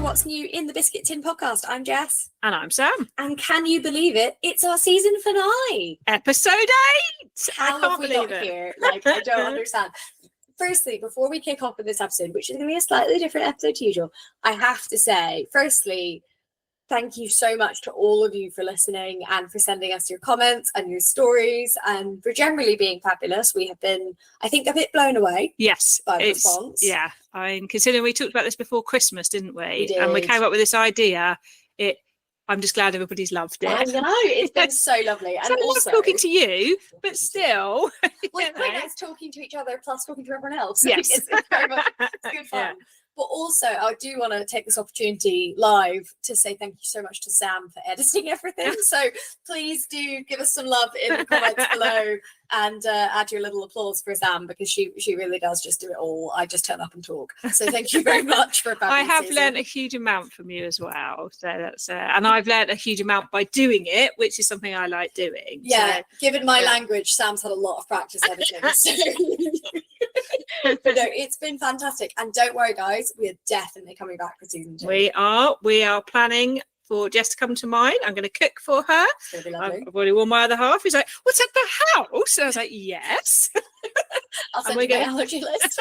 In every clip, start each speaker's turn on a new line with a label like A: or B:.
A: what's new in the Biscuit Tin podcast. I'm Jess.
B: And I'm Sam.
A: And can you believe it? It's our season finale.
B: Episode 8!
A: How have we got here? Like, I don't understand. Firstly, before we kick off with this episode, which is going to be a slightly different episode to usual, I have to say, firstly, thank you so much to all of you for listening and for sending us your comments and your stories and for generally being fabulous. We have been, I think, a bit blown away.
B: Yes.
A: By the response.
B: Yeah. I mean, considering we talked about this before Christmas, didn't we?
A: We did.
B: And we came up with this idea. I'm just glad everybody's loved it.
A: I know. It's been so lovely. And
B: so
A: also
B: talking to you, but still.
A: Well, it's quite nice talking to each other plus talking to everyone else.
B: Yes.
A: It's very much good fun. Yeah. But also, I do want to take this opportunity live to say thank you so much to Sam for editing everything. So please do give us some love in the comments below and add your little applause for Sam because she really does just do it all. I just turn up and talk. So thank you very much for
B: I have learned a huge amount from you as well. So that's and I've learned a huge amount by doing it, which is something I like doing.
A: Yeah,
B: so,
A: given my language, Sam's had a lot of practice editing. So. But no, it's been fantastic. And don't worry, guys, we are definitely coming back for season 2.
B: We are planning for Jess to come to mine. I'm going to cook for her.
A: It's gonna be lovely.
B: I've already warned my other half. He's like, "What's at the house?" And I was like, "Yes."
A: I'll send you my allergy list.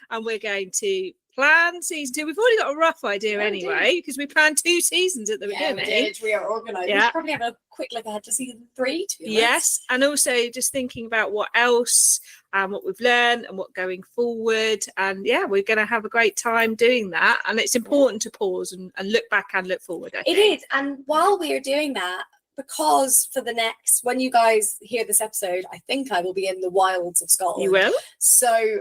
B: And we're going to plan season 2. We've already got a rough idea anyway, because we planned 2 seasons at the beginning.
A: We did. We are organised.
B: Yeah.
A: We should probably have a quick look ahead to season 3.
B: Yes, and also just thinking about what else and what we've learned and what going forward. And yeah, we're going to have a great time doing that. And it's important to pause and look back and look forward. I think.
A: It is. And while we are doing that, because for the next, when you guys hear this episode, I think I will be in the wilds of Scotland.
B: You will?
A: So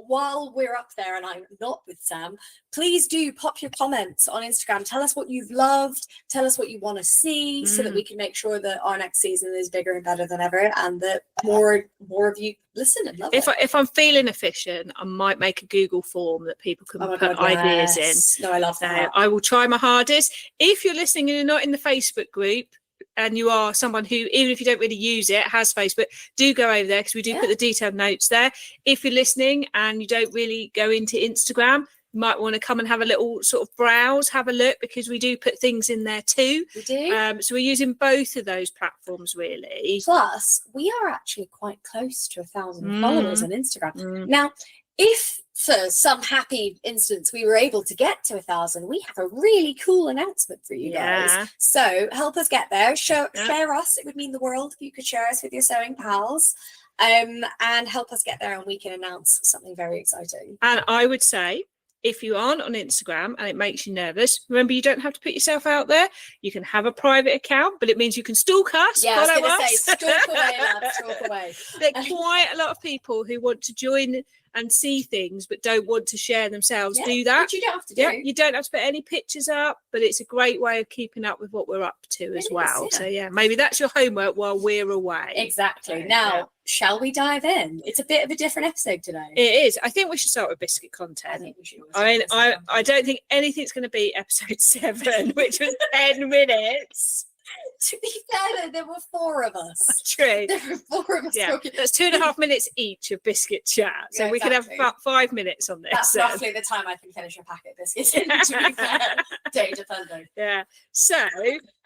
A: while we're up there and I'm not with Sam, please do pop your comments on Instagram. Tell us what you've loved. Tell us what you want to see so that we can make sure that our next season is bigger and better than ever and that more of you listen and love it.
B: If I'm feeling efficient, I might make a Google form that people can put ideas in.
A: No, I love that.
B: I will try my hardest. If you're listening and you're not in the Facebook group, and you are someone who, even if you don't really use it, has Facebook, do go over there because we do put the detailed notes there. If you're listening and you don't really go into Instagram, you might want to come and have a little sort of browse, have a look, because we do put things in there too.
A: We do.
B: So we're using both of those platforms really.
A: Plus, we are actually quite close to 1,000 followers on Instagram. Now, if for some happy instance we were able to get to 1,000, we have a really cool announcement for you guys. So help us get there. Share us. It would mean the world if you could share us with your sewing pals, and help us get there, and we can announce something very exciting.
B: And I would say, if you aren't on Instagram and it makes you nervous, remember you don't have to put yourself out there. You can have a private account, but it means you can stalk us.
A: Yeah, I was going to say, stalk away, lads, stalk away.
B: There are quite a lot of people who want to join and see things but don't want to share themselves. Do that.
A: Which you don't have to do.
B: Yeah, you don't have to put any pictures up, but it's a great way of keeping up with what we're up to as well. So yeah, maybe that's your homework while we're away.
A: Exactly. Now, shall we dive in? It's a bit of a different episode today.
B: It is. I think we should start with biscuit content.
A: I think we should.
B: I don't think anything's going to be episode 7, which was 10 minutes.
A: To be fair, there were 4 of us.
B: True.
A: There were 4 of us talking.
B: That's 2.5 minutes each of biscuit chat. So we could have about 5 minutes on this.
A: That's roughly the time I can finish a packet of biscuits in, to be fair. Day depending.
B: Yeah. So,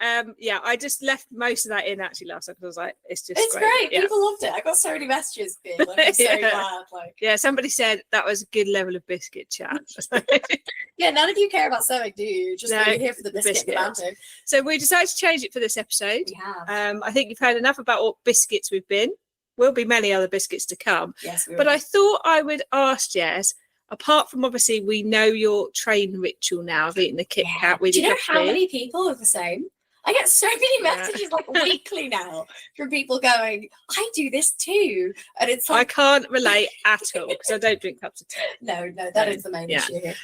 B: I just left most of that in actually last time because I was like, it's
A: great. People loved it. I got so many messages being like, I'm so glad. Like,
B: yeah, somebody said that was a good level of biscuit chat.
A: Yeah, none of you care about sewing, do you? Just really here for the biscuit banter.
B: So we decided to change it for this episode.
A: We have.
B: I think you've heard enough about what biscuits we've been. Will be many other biscuits to come.
A: Yes, we will.
B: But I thought I would ask Jess, apart from obviously we know your train ritual now of eating the Kit Kat with your coffee.
A: Do you know how many people are the same? I get so many messages like weekly now from people going, I do this too. And it's like,
B: I can't relate at all because I don't drink cups of tea.
A: No, that is the main issue here.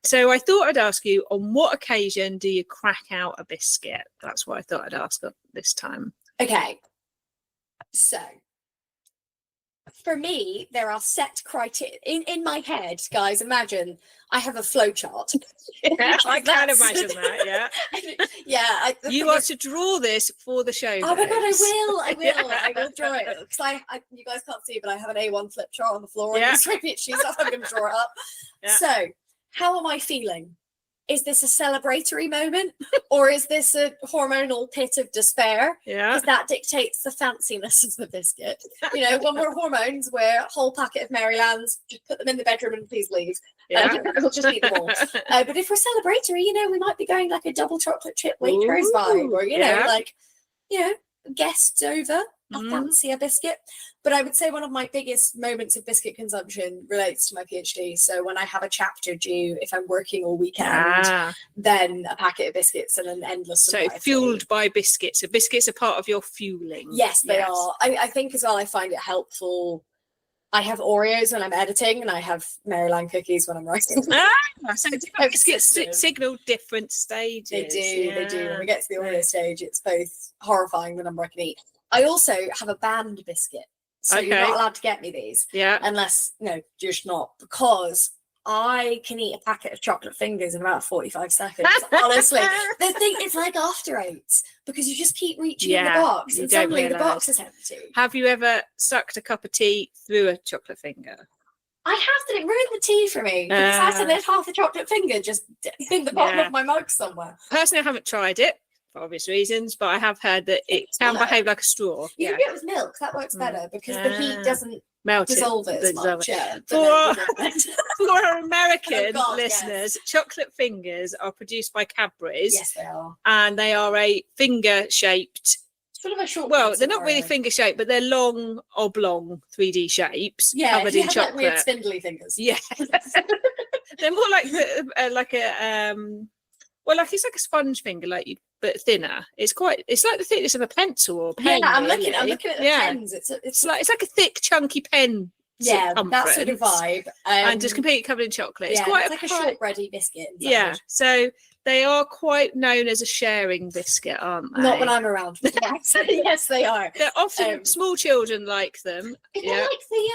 B: So I thought I'd ask you, on what occasion do you crack out a biscuit? That's what I thought I'd ask this time.
A: Okay. So for me, there are set criteria in my head, guys. Imagine I have a flow chart.
B: Yeah, I can imagine that.
A: Yeah.
B: You are to draw this for the show.
A: Oh my god, I will draw it because you guys can't see, but I have an A1 flip chart on the floor and it's really cheese up. I'm going to draw it up. Yeah. So, how am I feeling? is this a celebratory moment or is this a hormonal pit of despair?
B: Yeah.
A: Because that dictates the fanciness of the biscuit. You know, when we're hormones, we're a whole packet of Marylands, just put them in the bedroom and please leave.
B: Yeah.
A: We'll just eat them all. But if we're celebratory, you know, we might be going like a double chocolate chip Waitrose vibe, or, you know, like, you know, guests over. I fancy a biscuit. But I would say one of my biggest moments of biscuit consumption relates to my PhD. So when I have a chapter due, if I'm working all weekend, then a packet of biscuits and an endless supply.
B: So fueled by biscuits. So biscuits are part of your fueling.
A: Yes, they are. I think as well, I find it helpful. I have Oreos when I'm editing, and I have Maryland cookies when I'm writing.
B: So biscuits signal different stages.
A: They do. When we get to the Oreo stage, it's both horrifying the number I can eat. I also have a banned biscuit. So you're not allowed to get me these. Yeah. Unless, no, just not. Because I can eat a packet of chocolate fingers in about 45 seconds. Honestly. The thing is like after eights, because you just keep reaching in the box and suddenly the box is empty.
B: Have you ever sucked a cup of tea through a chocolate finger?
A: I have to. It ruined the tea for me. Because I had to let half the chocolate finger just in the bottom of my mug somewhere.
B: Personally, I haven't tried it, for obvious reasons, but I have heard that it can behave like a straw.
A: You can do it with milk. That works better because the heat doesn't dissolve it as much.
B: For our American listeners, chocolate fingers are produced by Cadbury's.
A: Yes, they are.
B: And they are a finger-shaped.
A: Sort of a short.
B: Well, they're not really finger-shaped, but they're long, oblong, 3D shapes covered in chocolate.
A: Like weird spindly fingers.
B: Yeah. They're more like it's like a sponge finger, but thinner. It's like the thickness of a pencil or pen.
A: Yeah, I'm looking at the pens. It's Yeah, that sort of vibe.
B: And just completely covered in chocolate. It's quite
A: like a shortbready biscuit.
B: Yeah, so they are quite known as a sharing biscuit, aren't they?
A: Not when I'm around. Yes, they are.
B: They're often small children like them.
A: They're like the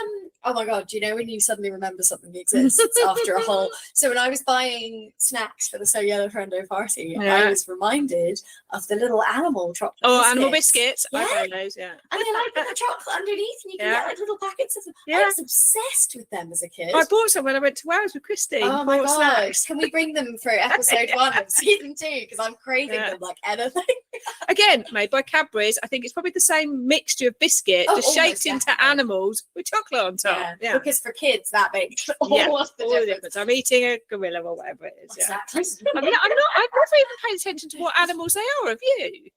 A: oh my god, you know when you suddenly remember something exists after a whole. So when I was buying snacks for the So Yellow Friendo party, I was reminded of the little animal chocolate biscuits.
B: Animal biscuits.
A: Yeah.
B: I know those,
A: And they like the chocolate underneath, and you can get like little packets of them. I was obsessed with them as a kid.
B: I bought some when I went to Wales with Christine.
A: Oh my gosh. Can we bring them for episode 1 of season 2? Because I'm craving them like anything.
B: Again, made by Cadbury's. I think it's probably the same mixture of biscuit, just shaped into animals with chocolate on top. Yeah.
A: Because for kids, that makes all of the difference.
B: I'm eating a gorilla or whatever it is.
A: Exactly.
B: I've never even paid attention to what animals they are. Have you?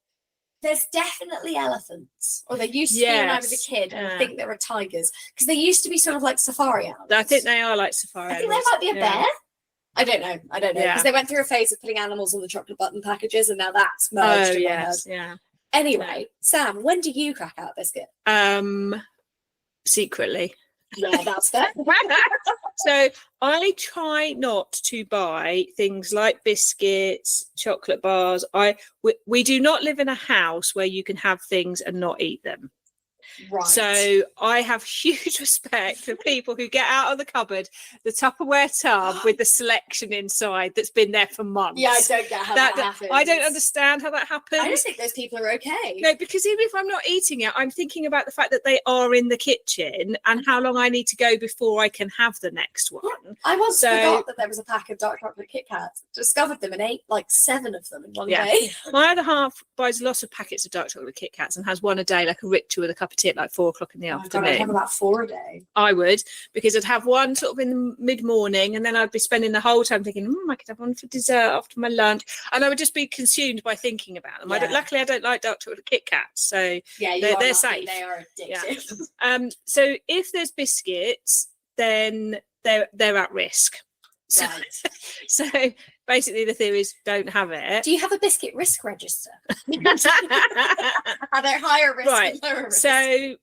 A: There's definitely elephants, or they used to be when I was a kid, and I think there were tigers, because they used to be sort of like safari animals.
B: I think they are like safari animals.
A: I think there might be a bear. I don't know, because they went through a phase of putting animals on the chocolate button packages, and now that's merged in my head.
B: Yeah.
A: Anyway, Sam, when do you crack out a biscuit?
B: Secretly.
A: Yeah, that's fair.
B: So I try not to buy things like biscuits, chocolate bars. We do not live in a house where you can have things and not eat them.
A: Right.
B: So I have huge respect for people who get out of the cupboard the Tupperware tub with the selection inside that's been there for months.
A: Yeah, I don't get how that happens.
B: I don't understand how that happens.
A: I just think those people are okay.
B: No, because even if I'm not eating it, I'm thinking about the fact that they are in the kitchen and how long I need to go before I can have the next one.
A: Yeah. I once forgot that there was a pack of dark chocolate Kit Kats. Discovered them and ate like 7 of them in one day.
B: My other half buys lots of packets of dark chocolate Kit Kats and has one a day, like a ritual with a cup of tea at like 4 o'clock in the afternoon.
A: God, I'd have about 4 a day.
B: I would, because I'd have one sort of in the mid-morning, and then I'd be spending the whole time thinking, I could have one for dessert after my lunch, and I would just be consumed by thinking about them. Luckily, I don't like dark chocolate Kit Kats, so they're safe.
A: They are addictive.
B: Yeah. So if there's biscuits, then they're at risk.
A: Right.
B: So basically the theory is don't have it.
A: Do you have a biscuit risk register? Are there higher risk and lower risk?
B: So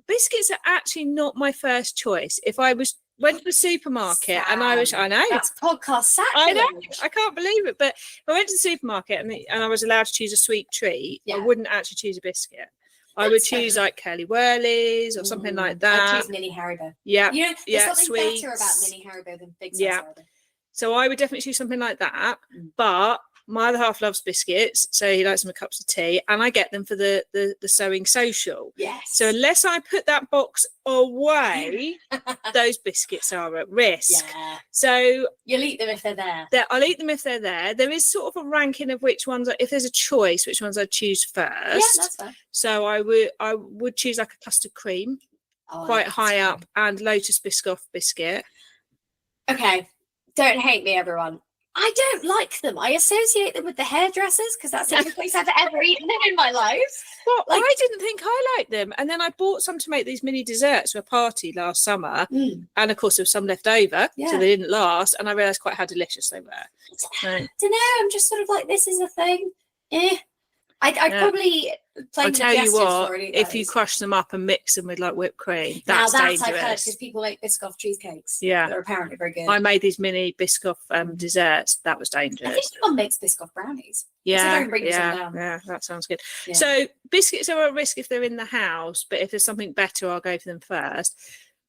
B: biscuits are actually not my first choice. If I went to the supermarket and I know
A: that's podcast sacrilege.
B: I know, I can't believe it, but if I went to the supermarket and I was allowed to choose a sweet treat, I wouldn't actually choose a biscuit. I would choose like Curly Whirlies or something like that.
A: I'd choose Mini Haribo.
B: Yeah.
A: There's something better about Mini Haribo than Big Size Haribo.
B: So I would definitely choose something like that. But my other half loves biscuits, so he likes them with cups of tea, and I get them for the sewing social.
A: Yes.
B: So unless I put that box away, those biscuits are at risk.
A: Yeah.
B: So
A: you'll eat them if they're there.
B: I'll eat them if they're there. There is sort of a ranking of which ones, if there's a choice, which ones I'd choose first.
A: Yeah, that's fine.
B: So I would choose like a custard cream, quite high up, and Lotus Biscoff biscuit.
A: Okay, don't hate me, everyone. I don't like them. I associate them with the hairdressers because that's the only place I've ever eaten them in my life.
B: Well, I didn't think I liked them. And then I bought some to make these mini desserts for a party last summer. And of course, there was some left over, so they didn't last. And I realised quite how delicious they were.
A: I don't know. I'm just sort of like, this is a thing. I'd probably play.
B: I'll tell you what, if you crush them up and mix them with like whipped cream, that's dangerous.
A: I've heard, because people make Biscoff cheesecakes.
B: Yeah,
A: they're apparently very good.
B: I made these mini Biscoff desserts. That was dangerous.
A: I think someone makes Biscoff brownies.
B: Yeah, that sounds good. Yeah. So biscuits are at risk if they're in the house, but if there's something better, I'll go for them first.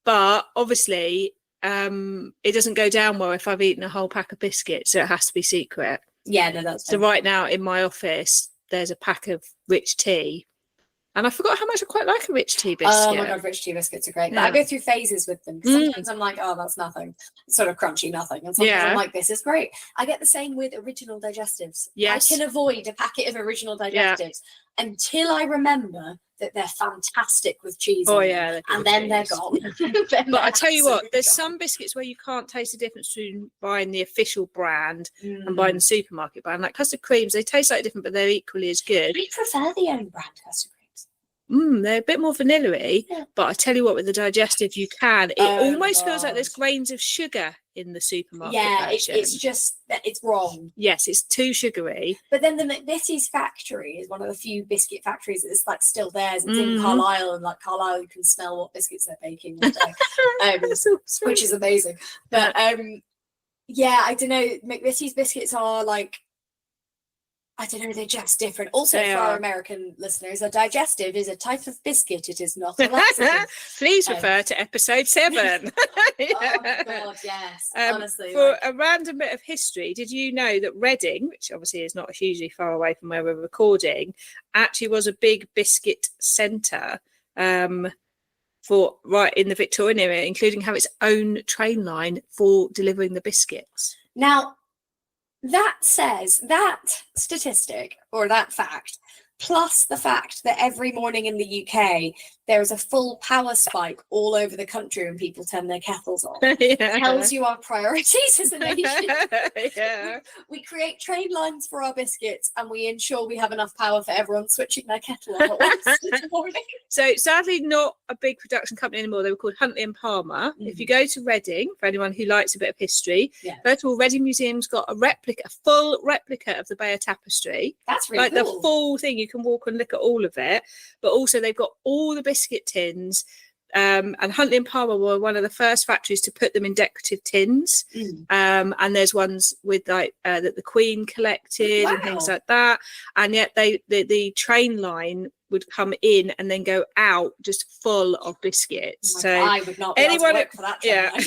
B: But obviously, it doesn't go down well if I've eaten a whole pack of biscuits, so it has to be secret.
A: Yeah, no, that's
B: so. Right now in my office, there's a pack of rich tea, and I forgot how much I quite like a rich tea biscuit.
A: Oh my god, rich tea biscuits are great. But I go through phases with them. Sometimes I'm like, oh, that's nothing, it's sort of crunchy nothing, and sometimes I'm like, this is great. I get the same with original digestives.
B: Yes,
A: I can avoid a packet of original digestives until I remember that they're fantastic with cheese.
B: Oh yeah,
A: and then they're gone.
B: But I tell you what, there's some biscuits where you can't taste the difference between buying the official brand and buying the supermarket brand. Like custard creams, they taste slightly different, but they're equally as good.
A: I prefer the own brand custard creams.
B: They're a bit more vanilla-y, but I tell you what, with the digestive, you can. It almost feels like there's grains of sugar in the supermarket.
A: Yeah,
B: version.
A: it's just that it's wrong.
B: Yes, it's too sugary.
A: But then the McVitie's factory is one of the few biscuit factories that's like still theirs. It's in Carlisle, and like Carlisle, you can smell what biscuits they're baking all day, which is amazing. But yeah, I don't know. McVitie's biscuits are like, I don't know, they're just different. Also, for our American listeners, a digestive is a type of biscuit. It is not a laxative.
B: Please refer to episode 7.
A: Oh my god, yes. Honestly.
B: For a random bit of history, did you know that Reading, which obviously is not hugely far away from where we're recording, actually was a big biscuit centre for right in the Victorian era, including have its own train line for delivering the biscuits.
A: Now, that says, that statistic or that fact, plus the fact that every morning in the UK there is a full power spike all over the country when people turn their kettles on, tells you our priorities as a nation. We create train lines for our biscuits, and we ensure we have enough power for everyone switching their kettle on at once in the morning.
B: So sadly not a big production company anymore. They were called Huntley and Palmer. If you go to Reading, for anyone who likes a bit of history, first of all, Reading Museum's got a full replica of the Bayer Tapestry.
A: That's really
B: cool. The full thing. You can walk and look at all of it. But also they've got all the biscuit tins, and Huntley and Palmer were one of the first factories to put them in decorative tins. And there's ones with like that the Queen collected and things like that. And yet the train line would come in and then go out just full of biscuits. So
A: I would not be able to work for that train line.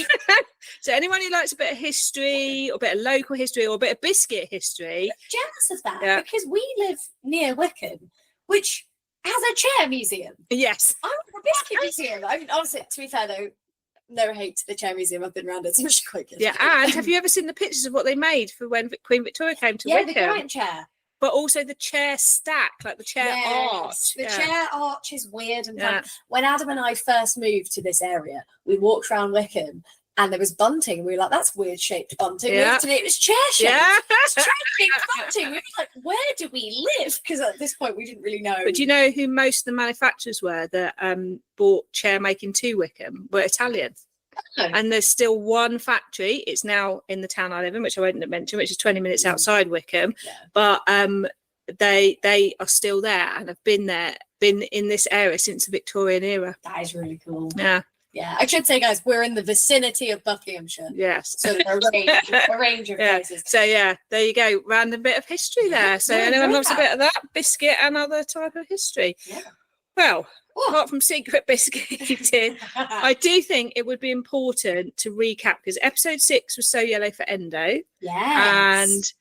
B: So anyone who likes a bit of history or a bit of local history or a bit of biscuit history,
A: I'm jealous of that because we live near Wickham, which has a chair museum.
B: Yes.
A: I want a biscuit museum. I mean, honestly, to be fair though, no hate to the chair museum. I've been around it, so it's quite good.
B: Yeah, and have you ever seen the pictures of what they made for when Queen Victoria came to Wickham?
A: Yeah, the giant chair.
B: But also the chair stack, like the chair arch.
A: The chair arch is weird and fun. When Adam and I first moved to this area, we walked around Wickham and there was bunting. We were like, that's weird shaped bunting. We looked at it, it was chair shaped. It's chair shaped bunting. We were like, where do we live? Because at this point we didn't really know.
B: But do you know who most of the manufacturers were that bought chair making to Wickham? Were Italian. Oh. And there's still one factory. It's now in the town I live in, which I won't mention, which is 20 minutes outside Wickham. But they are still there and have been in this area since the Victorian era.
A: That is really cool.
B: Yeah,
A: I should say, guys, we're in the vicinity of Buckinghamshire.
B: Yes.
A: So there are a range of places.
B: So, there you go. Random bit of history there. So anyone loves a bit of that, biscuit and other type of history. Yeah. Well, apart from secret biscuit eating, I do think it would be important to recap, because episode 6 was So Yellow for Endo.
A: Yes.
B: And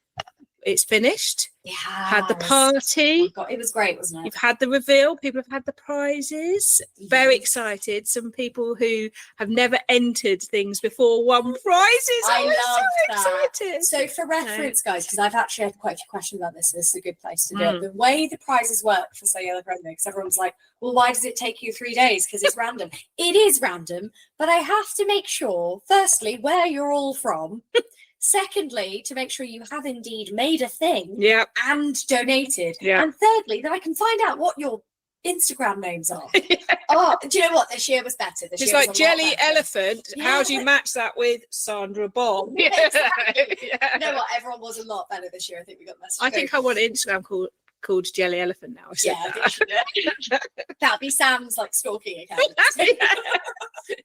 B: it's finished.
A: Yeah.
B: Had the party.
A: God, it was great, wasn't it?
B: You've had the reveal. People have had the prizes. Very excited. Some people who have never entered things before won prizes.
A: I love
B: so excited.
A: So for reference, guys, because I've actually had quite a few questions about this, so this is a good place to do it. The way the prizes work for So Yellow Friendly, because everyone's like, well, why does it take you 3 days? Because it's random. It is random, but I have to make sure, firstly, where you're all from. Secondly, to make sure you have indeed made a thing and donated. And thirdly, that I can find out what your Instagram names are. Oh, do you know what? This year was better.
B: It's like Jelly Elephant. Yeah. How do you match that with Sandra Bomb?
A: You know what? Everyone was a lot better this year. I think we got the message.
B: I think I want an Instagram called Jelly Elephant now. I said that.
A: That'd be Sam's like stalking account.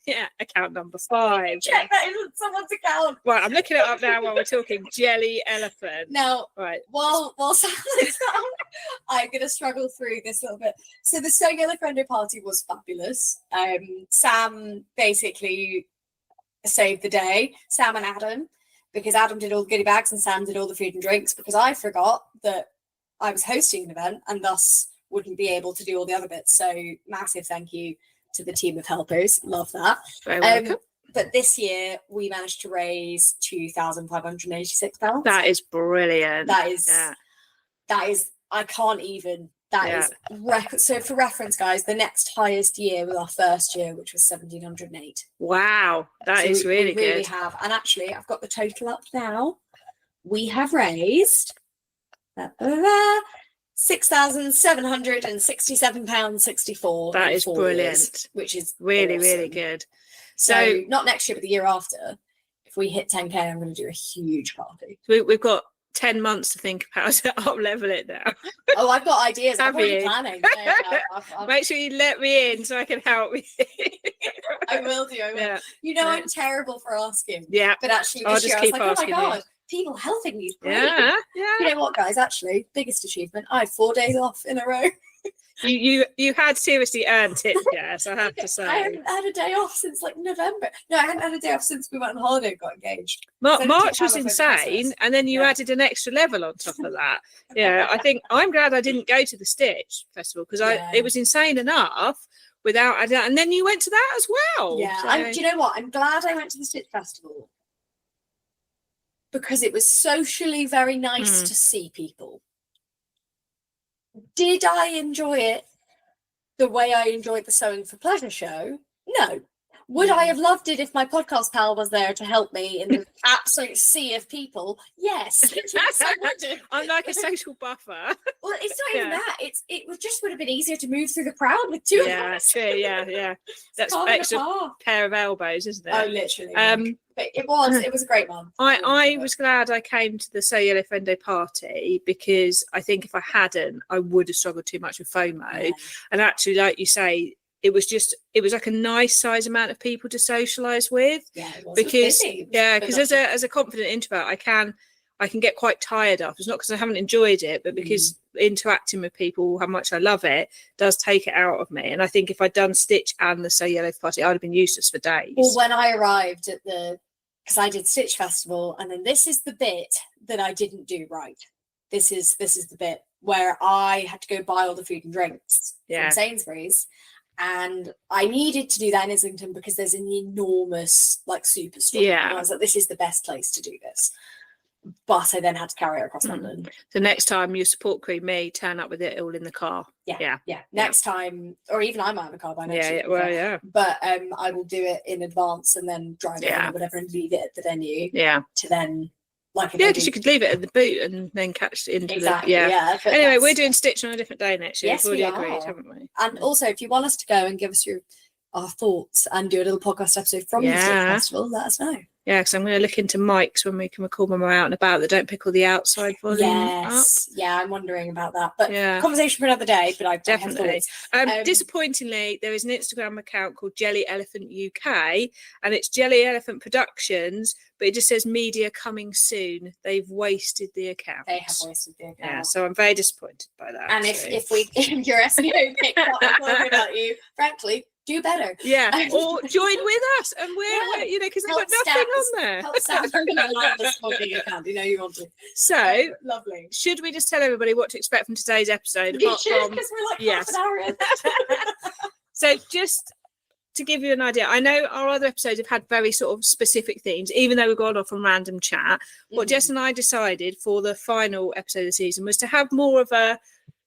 B: Yeah, account number 5.
A: Check that isn't someone's account.
B: Right, I'm looking it up now while we're talking. Jelly Elephant.
A: Now,
B: right.
A: While Sam is down, I'm gonna struggle through this a little bit. So the So Yellow Friendly party was fabulous. Sam basically saved the day. Sam and Adam, because Adam did all the goodie bags and Sam did all the food and drinks, because I forgot that I was hosting an event and thus wouldn't be able to do all the other bits. So massive thank you to the team of helpers. Love that.
B: Very welcome.
A: But this year we managed to raise £2,586.
B: That is brilliant.
A: That is I can't even. That is record. So for reference, guys, the next highest year was our first year, which was 1,708.
B: Wow, that is really good.
A: We have, and actually, I've got the total up now. We have raised £6,767.64.
B: That is brilliant.
A: Which is
B: really,
A: awesome.
B: Really good.
A: So not next year, but the year after. If we hit 10k, I'm going to do a huge party.
B: We've got 10 months to think about how to up level it now.
A: Oh, I've got ideas. I'm already planning.
B: Make sure you let me in so I can help you.
A: I will do. I will. Yeah. You know, I'm terrible for asking.
B: Yeah.
A: But actually, this year I was like, oh my God, people helping me.
B: Yeah.
A: You know what, guys? Actually, biggest achievement. I had 4 days off in a row.
B: You had seriously earned it, yes, I have to say.
A: I haven't had a day off since like November. No, I hadn't had a day off since we went on holiday and got engaged.
B: March was insane, and then you added an extra level on top of that. Yeah, I think I'm glad I didn't go to the Stitch Festival because it was insane enough without adding, and then you went to that as well.
A: Yeah, so. Do you know what? I'm glad I went to the Stitch Festival because it was socially very nice to see people. Did I enjoy it the way I enjoyed the Sewing for Pleasure show? No. Would I have loved it if my podcast pal was there to help me in the absolute sea of people? Yes. Yes, I would.
B: I'm like a social buffer.
A: Well, it's not even that. It would have been easier to move through the crowd with two of us.
B: True. Yeah. That's an extra pair of elbows, isn't it?
A: Oh, literally. But it was a great one.
B: I was glad I came to the So Yellow Friendly party because I think if I hadn't, I would have struggled too much with FOMO. Yeah. And actually, like you say, it was like a nice size amount of people to socialise with.
A: Yeah, it was
B: because as a confident introvert, I can get quite tired of. It's not because I haven't enjoyed it, but because interacting with people, how much I love it, does take it out of me. And I think if I'd done Stitch and the So Yellow party, I'd have been useless for days.
A: Well, when I arrived at because I did Stitch Festival, and then this is the bit that I didn't do right. This is the bit where I had to go buy all the food and drinks from Sainsbury's. And I needed to do that in Islington because there's an enormous superstore.
B: Yeah.
A: And I was like, this is the best place to do this. But I then had to carry it across London.
B: So next time you support crew me, turn up with it all in the car.
A: Yeah. Next time, or even I might have a car by next year.
B: Yeah.
A: But I will do it in advance and then drive it or whatever and leave it at the venue.
B: Yeah.
A: To then
B: because you could leave it at the boot and then catch it into
A: exactly,
B: the Anyway, we're doing Stitch on a different day next year.
A: Yes,
B: We've already agreed, haven't we?
A: And also, if you want us to go and give us our thoughts and do a little podcast episode from the Stitch Festival, let us know.
B: Yeah, because I'm going to look into mics when we can record when we're out and about that don't pick all the outside volume up.
A: Yeah, I'm wondering about that. But conversation for another day, but I
B: definitely. Disappointingly, there is an Instagram account called Jelly Elephant UK, and it's Jelly Elephant Productions, but it just says media coming soon. They've wasted the account.
A: They have wasted the account.
B: Yeah, so I'm very disappointed by that.
A: And if your SEO picks up talking about you, frankly, do better.
B: Yeah, or join with us, and we're you know, because they've got nothing on there.
A: Help Sam like the smoking account. You know you want to.
B: So
A: lovely.
B: Should we just tell everybody what to expect from today's episode?
A: We should, because we're like half an hour in.
B: So just to give you an idea, I know our other episodes have had very sort of specific themes, even though we've gone off on random chat. What Jess and I decided for the final episode of the season was to have more of a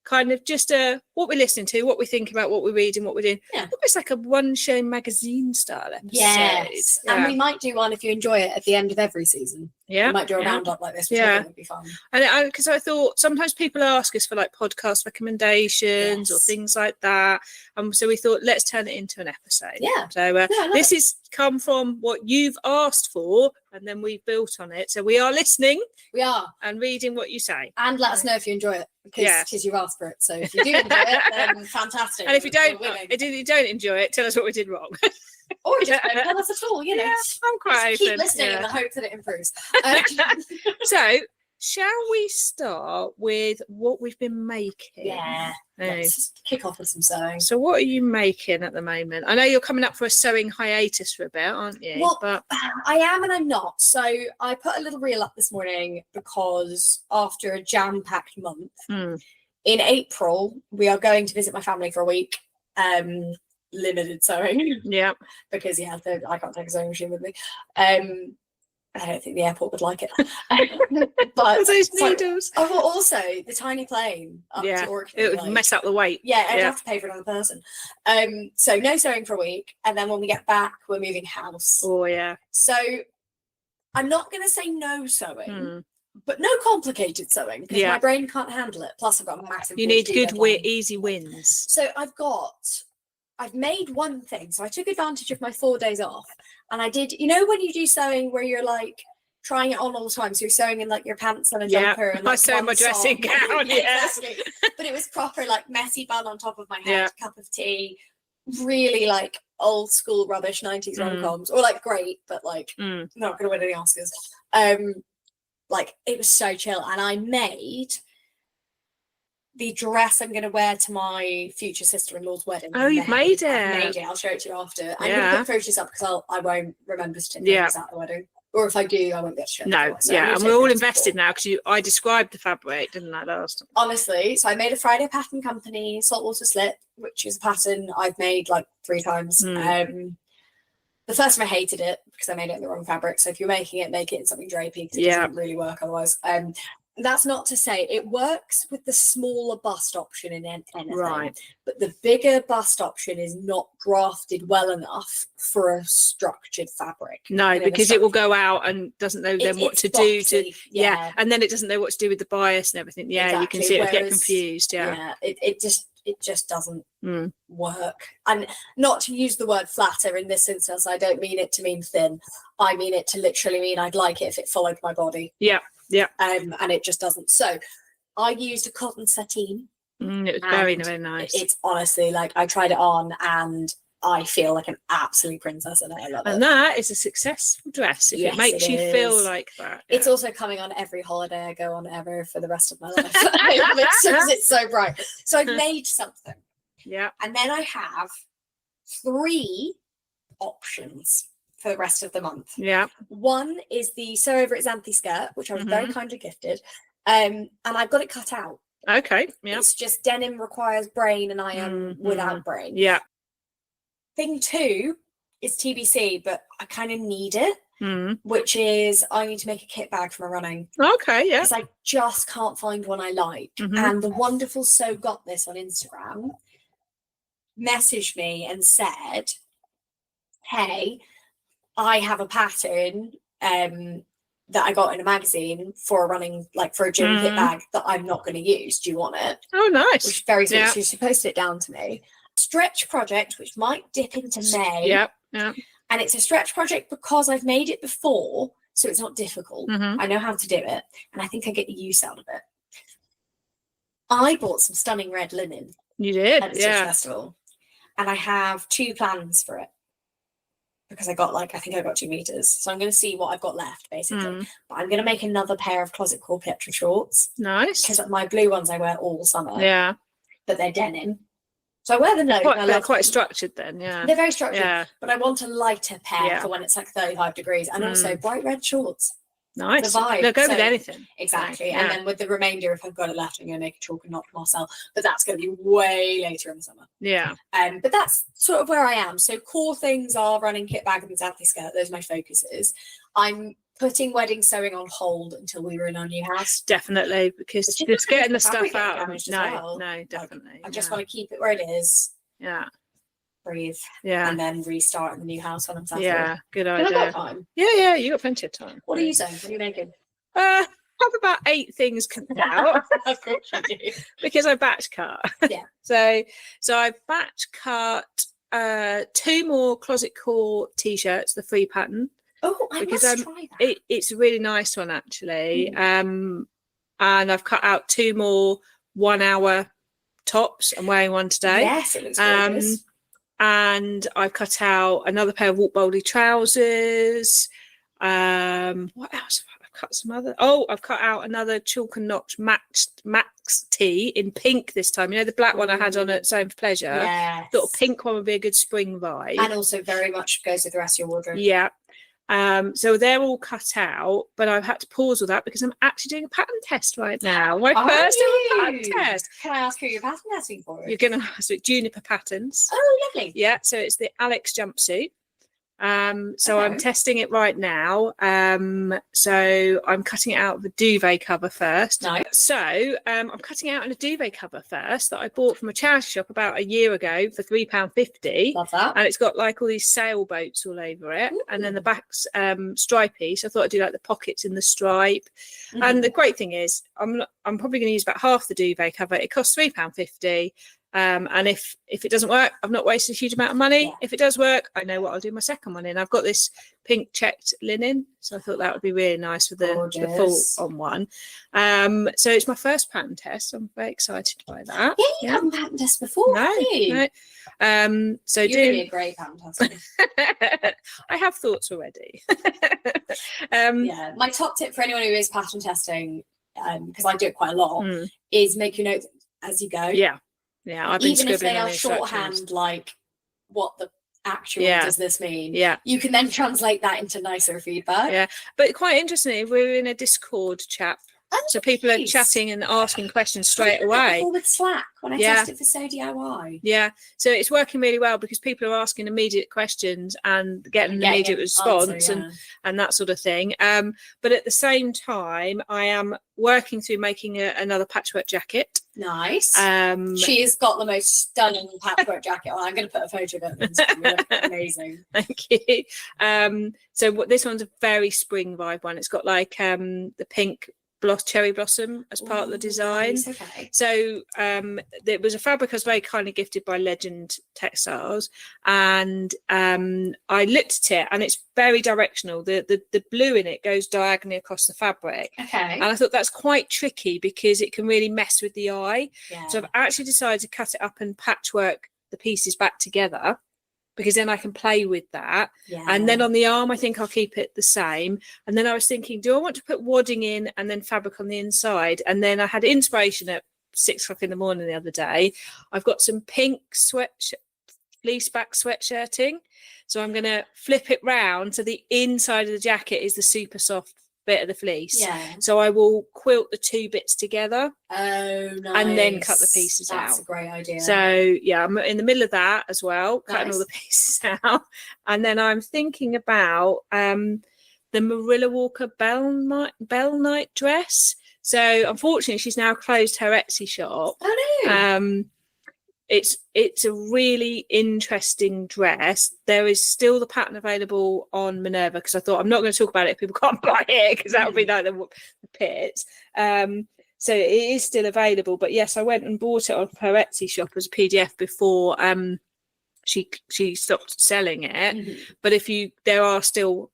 B: kind of just what we're listening to, what we think about, what we're reading, what we're doing.
A: Yeah.
B: Almost like a one show magazine style episode.
A: Yes. Yeah. And we might do one if you enjoy it at the end of every season. Yeah. We might do a roundup like this, which I think would be fun. And
B: because I thought sometimes people ask us for like podcast recommendations or things like that. So we thought, let's turn it into an episode.
A: Yeah.
B: So this is come from what you've asked for, and then we've built on it. So we are listening.
A: We are.
B: And reading what you say.
A: And let us know if you enjoy it, because you've asked for it. So if you do enjoy it, then fantastic.
B: And if you don't enjoy it, tell us what we did wrong.
A: Or just don't tell us at all, you know.
B: Yeah, I'm quite
A: keep listening in the hope that it improves.
B: So, shall we start with what we've been making?
A: Yeah. Let's kick off with some sewing.
B: So what are you making at the moment? I know you're coming up for a sewing hiatus for a bit, aren't you?
A: Well, but I am and I'm not. So I put a little reel up this morning because after a jam-packed month, in April, we are going to visit my family for a week. Limited sewing.
B: Yeah.
A: Because I can't take a sewing machine with me. I don't think the airport would like it. But
B: those needles.
A: Oh, well, also the tiny plane up to Orkney.
B: It would mess up the weight.
A: Yeah, I'd have to pay for another person. So no sewing for a week, and then when we get back, we're moving house.
B: Oh yeah.
A: So I'm not going to say no sewing, but no complicated sewing, because my brain can't handle it. Plus, I've got a massive.
B: You need good, easy wins.
A: So I've made one thing. So I took advantage of my 4 days off, and I did, you know, when you do sewing where you're like trying it on all the time. So you're sewing in like your pants and a jumper. And like
B: I sew my dressing gown.
A: Exactly. But it was proper like messy bun on top of my head, cup of tea, really like old school rubbish 90s rom-coms, or like great, but like not gonna win any Oscars. Like it was so chill, and I made the dress I'm going to wear to my future sister-in-law's wedding.
B: Oh, you've made it.
A: I've made it. I'll show it to you after. I'm going to put photos up because I won't remember to take photos at the wedding. Or if I do, I won't be able to show
B: No, and we're all invested now because I described the fabric, didn't I, last time?
A: Honestly, so I made a Friday Pattern Company saltwater slip, which is a pattern I've made like 3 times. The first time I hated it because I made it in the wrong fabric. So if you're making it, make it in something drapey because it doesn't really work otherwise. That's not to say it works with the smaller bust option in anything, right? But the bigger bust option is not grafted well enough for a structured fabric.
B: No, because it will go out and doesn't know then what to do and then it doesn't know what to do with the bias and everything. Yeah, exactly. You can see it get confused.
A: It just doesn't work. And not to use the word flatter in this instance, I don't mean it to mean thin. I mean it to literally mean I'd like it if it followed my body.
B: Yeah.
A: And it just doesn't. So I used a cotton sateen.
B: It was very, very nice.
A: It's honestly like I tried it on and I feel like an absolute princess in it. I love it.
B: And that is a successful dress if it makes you feel like that.
A: It's also coming on every holiday I go on ever for the rest of my life. It's so bright. So I've made something.
B: Yeah.
A: And then I have 3 options for the rest of the month.
B: Yeah.
A: One is the Sew Over It Xanthi skirt, which I was very kindly gifted. And I've got it cut out.
B: Okay. Yeah.
A: It's just denim requires brain and I am without brain.
B: Yeah.
A: Thing 2 is TBC, but I kind of need it, which is I need to make a kit bag for my running.
B: Okay, yeah.
A: Because I just can't find one I like. And the wonderful So Got This on Instagram messaged me and said, hey, I have a pattern that I got in a magazine for a running, like for a gym kit bag that I'm not going to use. Do you want it?
B: Oh, nice.
A: Which is very sweet. Yeah. She posted it down to me. Stretch project, which might dip into May.
B: Yeah.
A: And it's a stretch project because I've made it before, so it's not difficult. I know how to do it, and I think I get the use out of it. I bought some stunning red linen.
B: You did?
A: At the Stitch Festival. And I have 2 plans for it. Because I think I got 2 meters. So I'm going to see what I've got left, basically. But I'm going to make another pair of Closet Core Petra shorts.
B: Nice.
A: Because my blue ones I wear all summer.
B: Yeah.
A: But they're denim. So I wear them low.
B: They're quite structured then, yeah.
A: They're very structured,
B: Yeah.
A: but I want a lighter pair for when it's like 35 degrees, and also bright red shorts.
B: Nice.
A: The vibe.
B: They'll go with anything.
A: Exactly.
B: Yeah.
A: And then with the remainder, if I've got it left, I'm going to make a chalk and knot Marcel, but that's going to be way later in the summer.
B: Yeah.
A: But that's sort of where I am. So core things are running kit bag and the Xanthi skirt. Those are my focuses. I'm putting wedding sewing on hold until we were in our new house.
B: Definitely, because just getting the stuff out.
A: No,
B: definitely.
A: I just want to keep it where it is.
B: Yeah.
A: Breathe.
B: Yeah.
A: And then restart in the new house when I'm settled.
B: Yeah, good
A: Have
B: idea.
A: I got time?
B: Yeah, you got plenty of time.
A: What are you saying? What are you making?
B: I have about 8 things cut out.
A: Of course you do.
B: Because I batch cut.
A: Yeah.
B: So I batch cut 2 more closet core t-shirts, the free pattern.
A: Oh, I must try that.
B: It's a really nice one actually. And I've cut out 2 more 1 hour tops. I'm wearing one today.
A: Yes, it looks gorgeous.
B: And I've cut out another pair of Walk Boldly trousers. What else? I've cut some other. Oh, I've cut out another chalk and notch max tee in pink this time. You know the black one I had on at Sewing for Pleasure.
A: Yes.
B: Thought a pink one would be a good spring vibe.
A: And also very much goes with the rest of your wardrobe.
B: Yeah. So they're all cut out, but I've had to pause all that because I'm actually doing a pattern test right now. My first ever pattern test.
A: Can I ask who you're pattern testing for?
B: You're going to ask it, Juniper Patterns.
A: Oh, lovely.
B: Yeah, so it's the Alex jumpsuit. So I'm testing it right now. So I'm cutting it out of the duvet cover first.
A: Nice.
B: So I'm cutting it out in a duvet cover first that I bought from a charity shop about a year ago for £3.50.
A: Love that.
B: And it's got like all these sailboats all over it. And then the back's stripy. So I thought I'd do like the pockets in the stripe. And the great thing is I'm probably going to use about half the duvet cover. It costs £3.50. And if it doesn't work, I've not wasted a huge amount of money.
A: Yeah.
B: If it does work, I know what I'll do my second one in. I've got this pink checked linen, so I thought that would be really nice for the full on one. So it's my first pattern test. I'm very excited by that.
A: Yeah, you haven't pattern test before, have you?
B: No. So
A: you're doing a great pattern tester.
B: I have thoughts already.
A: Yeah, my top tip for anyone who is pattern testing, because I do it quite a lot, is make your notes as you go.
B: Yeah, I've been
A: even if they
B: on
A: are shorthand, like what the actual does this mean?
B: Yeah,
A: you can then translate that into nicer feedback.
B: Yeah, but quite interestingly, we're in a Discord chat, so people are chatting and asking questions straight away.
A: With Slack when I test it for So DIY.
B: Yeah, so it's working really well because people are asking immediate questions and getting an immediate response and that sort of thing. But at the same time, I am working through making another patchwork jacket.
A: Nice. She has got the most stunning patchwork jacket on. I'm going to put a photo of it. It's amazing.
B: Thank you. So this one's a very spring vibe one. It's got like the pink cherry blossom as part of the design.
A: Nice, okay.
B: So it was a fabric I was very kindly gifted by Legend Textiles, and I looked at it and it's very directional. The blue in it goes diagonally across the fabric.
A: Okay.
B: And I thought that's quite tricky because it can really mess with the eye.
A: Yeah.
B: So I've actually decided to cut it up and patchwork the pieces back together, because then I can play with that.
A: Yeah.
B: And then on the arm, I think I'll keep it the same. And then I was thinking, do I want to put wadding in and then fabric on the inside? And then I had inspiration at 6 o'clock in the morning the other day. I've got some pink fleece back sweatshirting. So I'm going to flip it round so the inside of the jacket is the super soft bit of the fleece.
A: Yeah.
B: So I will quilt the 2 bits together.
A: Oh, nice.
B: And then cut the pieces out.
A: That's a great idea.
B: So yeah, I'm in the middle of that as well, cutting all the pieces out. And then I'm thinking about the Marilla Walker Bell Night dress. So unfortunately, she's now closed her Etsy shop.
A: Oh no.
B: It's a really interesting dress. There is still the pattern available on Minerva, because I thought I'm not going to talk about it if people can't buy it, because that would be like the pit. So it is still available. But yes, I went and bought it off her Etsy shop as a PDF before she stopped selling it. But there are still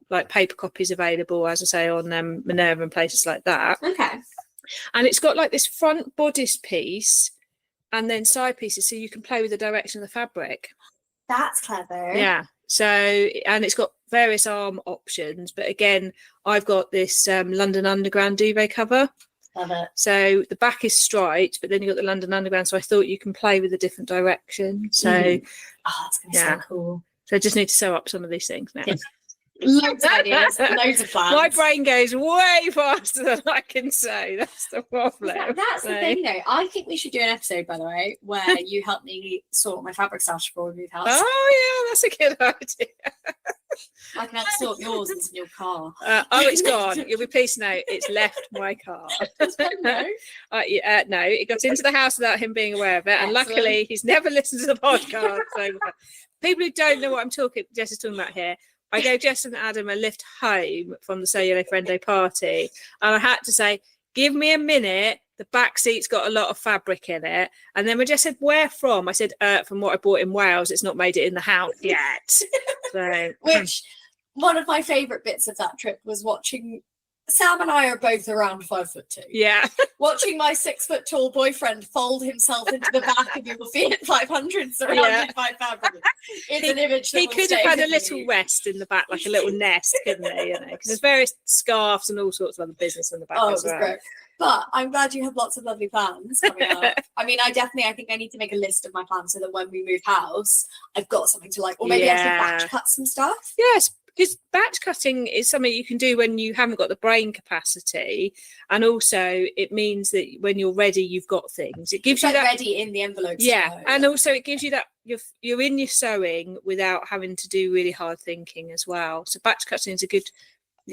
B: like paper copies available, as I say, on Minerva and places like that.
A: Okay.
B: And it's got like this front bodice piece and then side pieces, so you can play with the direction of the fabric.
A: That's clever.
B: Yeah. So, and it's got various arm options, but again, I've got this London Underground duvet cover.
A: Love it.
B: So the back is striped, but then you got the London Underground. So I thought you can play with the different directions. So
A: that's going to be so cool.
B: So I just need to sew up some of these things now.
A: Loads of ideas, loads of plans.
B: My brain goes way faster than I can say. That's the problem.
A: That's the thing, though. I think we should do an episode, by the way, where you help me sort my fabric stash before we move house.
B: Oh yeah, that's a good idea.
A: I can help sort yours in your car.
B: It's gone. You'll be pleased to know it's left my car.
A: No,
B: it got into the house without him being aware of it, and luckily he's never listened to the podcast. So people who don't know what Jess is talking about here. I gave Jess and Adam a lift home from the So Yellow Friend Day party, and I had to say, give me a minute. The back seat's got a lot of fabric in it. And then when Jess said, where from? I said, from what I bought in Wales. It's not made it in the house yet. So,
A: which one of my favourite bits of that trip was watching. Sam and I are both around 5'2".
B: Yeah.
A: Watching my 6' tall boyfriend fold himself into the back of your Fiat 500 surrounded by fabric. It's an image that
B: he could have had a little rest in the back, like a little nest, couldn't he? Because there's various scarves and all sorts of other business in the back as well. Great.
A: But I'm glad you have lots of lovely plans coming up. I mean, I think I need to make a list of my plans so that when we move house, I've got something to or maybe I should batch cut some stuff.
B: Yes. Because batch cutting is something you can do when you haven't got the brain capacity, and also it means that when you're ready, you've got things. It gives you that
A: ready in the envelope.
B: Yeah, and also it gives you that you're in your sewing without having to do really hard thinking as well. So batch cutting is a good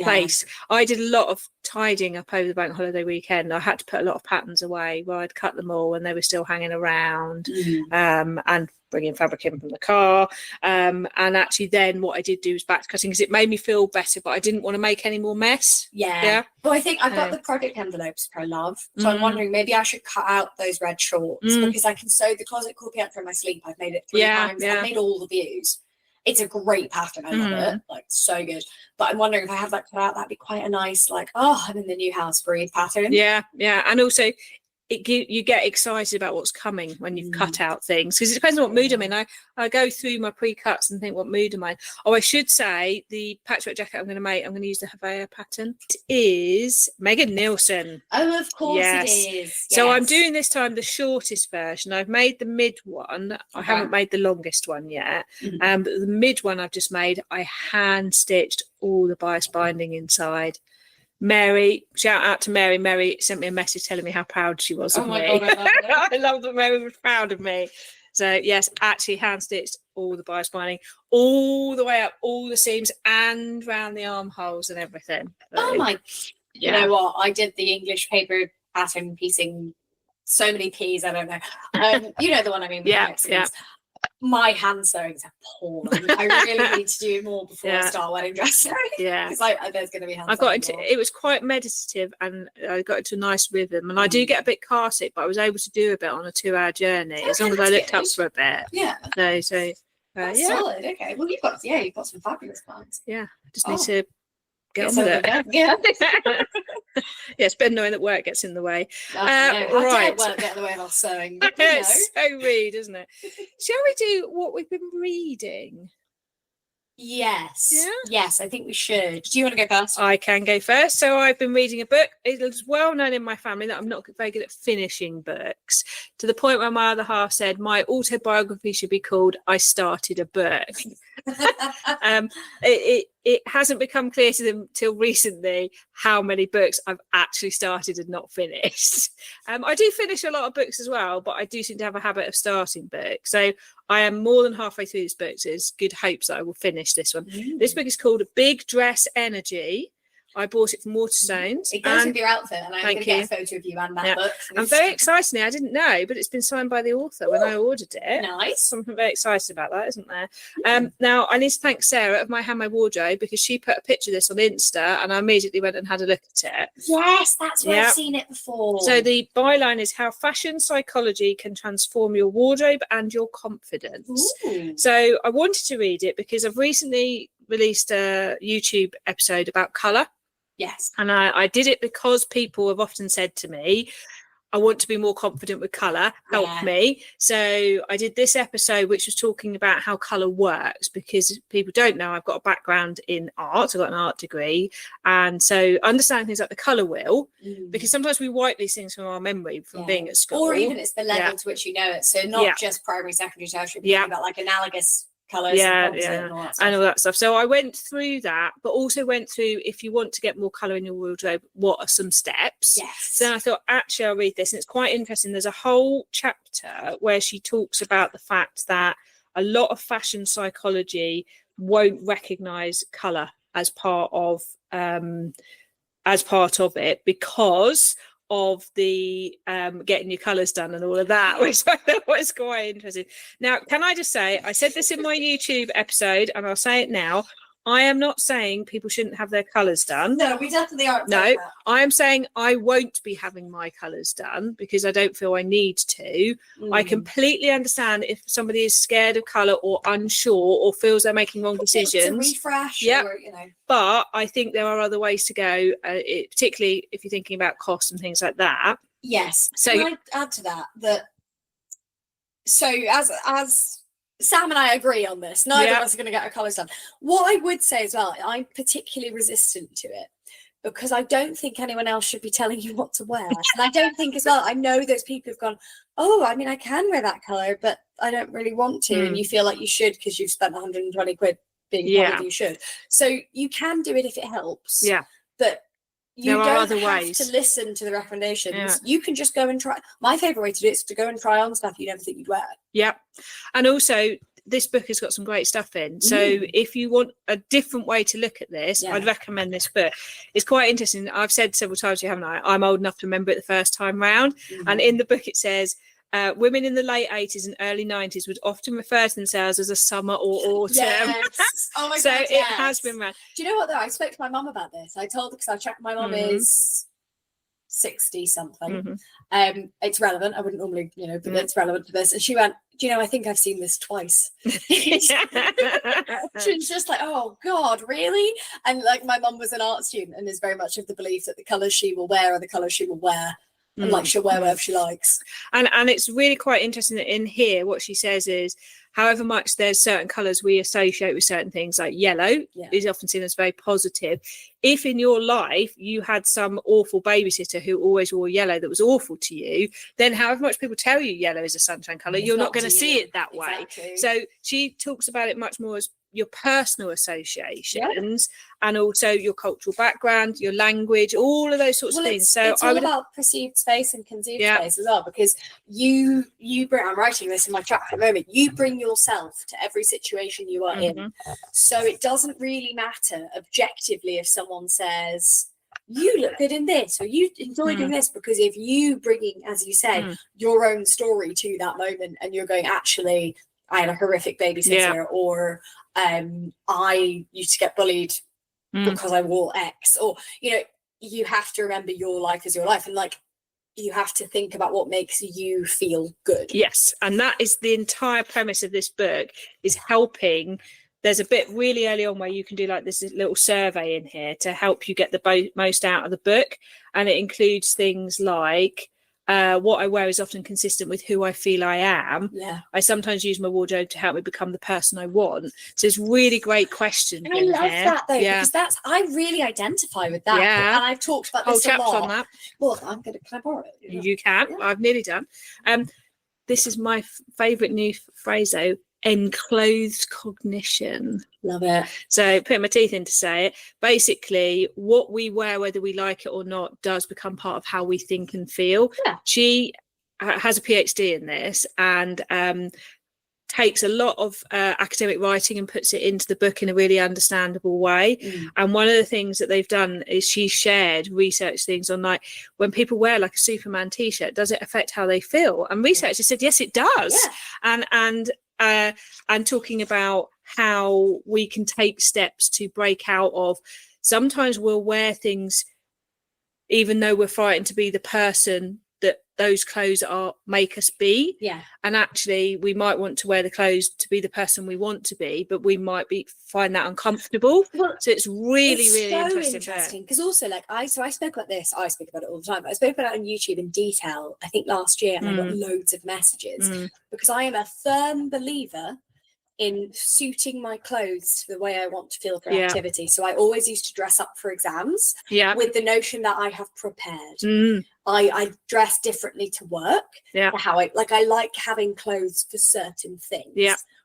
B: place. I did a lot of tidying up over the bank holiday weekend. I had to put a lot of patterns away where I'd cut them all and they were still hanging around, and bringing fabric in from the car, and actually then what I did do was batch cutting because it made me feel better, but I didn't want to make any more mess.
A: Well, I think I've got the project envelopes I love, so I'm wondering maybe I should cut out those red shorts because I can sew the closet courgette from my sleep. I've made it 3 times. I've made all the views. It's a great pattern. I love it. Like, so good. But I'm wondering if I have that cut out, that'd be quite a nice, I'm in the new house breathe pattern. Yeah. And also you get excited about what's coming when you've cut out things, because it depends on what mood I'm in. I go through my pre-cuts and think, what mood am I in? I should say the patchwork jacket I'm going to use the Havea pattern. It is Megan Nielsen. Oh, of course it is. Yes.
B: So I'm doing this time the shortest version. I've made the mid one. I haven't made the longest one yet. But the mid one I've just made, I hand stitched all the bias binding inside. Mary, shout out to Mary. Mary sent me a message telling me how proud she was of me. God, I love that. I love that Mary was proud of me. So yes, actually hand stitched all the bias binding all the way up, all the seams and round the armholes and everything. So,
A: you know what? I did the English paper pattern piecing, so many P's, I don't know. You know the one I mean. Yeah. My hand sewing is appalling. I really need to do more before I start wedding dress sewing. Yeah, because there's going to be hand sewing. It was quite meditative, and I got into a nice rhythm. And I do get a bit car sick, but I was able to do a bit on a 2-hour journey as long as I looked up for a bit. Yeah. So that's solid. Okay. Well, you've got some fabulous plans.
B: Yeah. I just need to get on with it. Yeah. It's better knowing that work gets in the way.
A: Right. Work get in the way of our sewing.
B: It's so rude, isn't it? Shall we do what we've been reading?
A: Yes. Yeah? Yes, I think we should. Do you want to go first?
B: I can go first. So I've been reading a book. It is well known in my family that I'm not very good at finishing books, to the point where my other half said my autobiography should be called I Started a Book. It hasn't become clear to them till recently how many books I've actually started and not finished. I do finish a lot of books as well, but I do seem to have a habit of starting books. So I am more than halfway through this book. So there's good hopes that I will finish this one. This book is called Big Dress Energy. I bought it from Waterstones.
A: It goes with your outfit, and I'm going to get a photo of you and that book.
B: I'm very excited. I didn't know, but it's been signed by the author when I ordered it.
A: Nice.
B: So I'm very excited about that, isn't there? Now, I need to thank Sarah of My Handmade Wardrobe, because she put a picture of this on Insta, and I immediately went and had a look at it.
A: Yes, that's where I've seen it before.
B: So the byline is How Fashion Psychology Can Transform Your Wardrobe and Your Confidence. Ooh. So I wanted to read it because I've recently released a YouTube episode about colour.
A: Yes.
B: And I did it because people have often said to me, I want to be more confident with colour, help me. So I did this episode, which was talking about how colour works, because people don't know I've got a background in art. I've got an art degree. And so understanding things like the colour wheel, because sometimes we wipe these things from our memory from being at school.
A: Or even it's the level to which you know it. So not just primary, secondary, tertiary, but thinking about like analogous colours and all that stuff.
B: So I went through that, but also went through, if you want to get more colour in your wardrobe, what are some steps? So then I thought, actually, I'll read this, and it's quite interesting. There's a whole chapter where she talks about the fact that a lot of fashion psychology won't recognise colour as part of it, because of the getting your colours done and all of that, which I thought was quite interesting. Now, can I just say, I said this in my YouTube episode, and I'll say it now, I am not saying people shouldn't have their colours done.
A: No, we definitely aren't.
B: No, I am saying I won't be having my colours done because I don't feel I need to. I completely understand if somebody is scared of colour or unsure or feels they're making wrong decisions.
A: It's a refresh, or,
B: But I think there are other ways to go, particularly if you're thinking about costs and things like that.
A: Yes. So can I add to that? So as Sam and I agree on this. Neither of us are going to get our colours done. What I would say as well, I'm particularly resistant to it because I don't think anyone else should be telling you what to wear. And I don't think as well, I know those people who've gone, oh, I mean, I can wear that colour, but I don't really want to. And you feel like you should because you've spent 120 quid being told you should. So you can do it if it helps. Yeah. But you don't have to listen to the recommendations. You can just go and try. My favourite way to do it is to go and try on stuff you never think you'd wear. Yeah. And also, this book has got some great stuff in. So if you want a different way to look at this, I'd recommend this book. It's quite interesting. I've said several times, haven't I? I'm old enough to remember it the first time round. And in the book, it says, women in the late 80s and early 90s would often refer to themselves as a summer or autumn. Yes. Oh my God,
B: it has been around.
A: Do you know what, though? I spoke to my mum about this. I told her, because I checked, my mum is 60 something. It's relevant. I wouldn't normally, but it's relevant to this. And she went, do you know, I think I've seen this twice. She was just like, oh God, really? And like, my mum was an art student and is very much of the belief that the colours she will wear are the colours she will wear. And like, she'll wear whatever she likes. And it's really quite interesting that in here, what she says is, however much there's certain colours we associate with certain things, like yellow is often seen as very positive. If in your life you had some awful babysitter who always wore yellow that was awful to you, then however much people tell you yellow is a sunshine colour, you're not going to see it that way. So she talks about it much more as your personal associations and also your cultural background, your language, all of those sorts of things. So it's all about perceived space and conceived space as well, because you bring, I'm writing this in my chat at the moment, you bring yourself to every situation you are in. So it doesn't really matter objectively if someone says, you look good in this, or you enjoy doing this, because if you bringing, as you say, your own story to that moment, and you're going, actually, I had a horrific babysitter, or I used to get bullied because I wore X, or you have to remember your life is your life, and like, you have to think about what makes you feel good. Yes, and that is the entire premise of this book, is helping. There's a bit really early on where you can do like this little survey in here to help you get the most out of the book, and it includes things like what I wear is often consistent with who I feel I am. I sometimes use my wardrobe to help me become the person I want. So it's really great questions. And I love that though, because I really identify with that. And I've talked about this a lot. On that. Well, can I borrow it? You can. Yeah. I've nearly done. This is my favourite new phrase though. Enclothed cognition. Love it. So putting my teeth in to say it, basically what we wear, whether we like it or not, does become part of how we think and feel. She has a PhD in this and takes a lot of academic writing and puts it into the book in a really understandable way. And one of the things that they've done is she shared research things on, like, when people wear like a Superman t-shirt, does it affect how they feel? And researchers said yes, it does. And talking about how we can take steps to break out of, sometimes we'll wear things even though we're frightened to be the person that
B: those clothes make us be.
A: Yeah.
B: And actually we might want to wear the clothes to be the person we want to be, but we might find that uncomfortable.
A: Well,
B: so it's really
A: so
B: interesting
A: because also like I speak about this, I speak about it all the time, but I spoke about it on YouTube in detail I think last year, and I got loads of messages because I am a firm believer in suiting my clothes to the way I want to feel for activity. So I always used to dress up for exams with the notion that I have prepared. I dress differently to work. For how I like having clothes for certain things.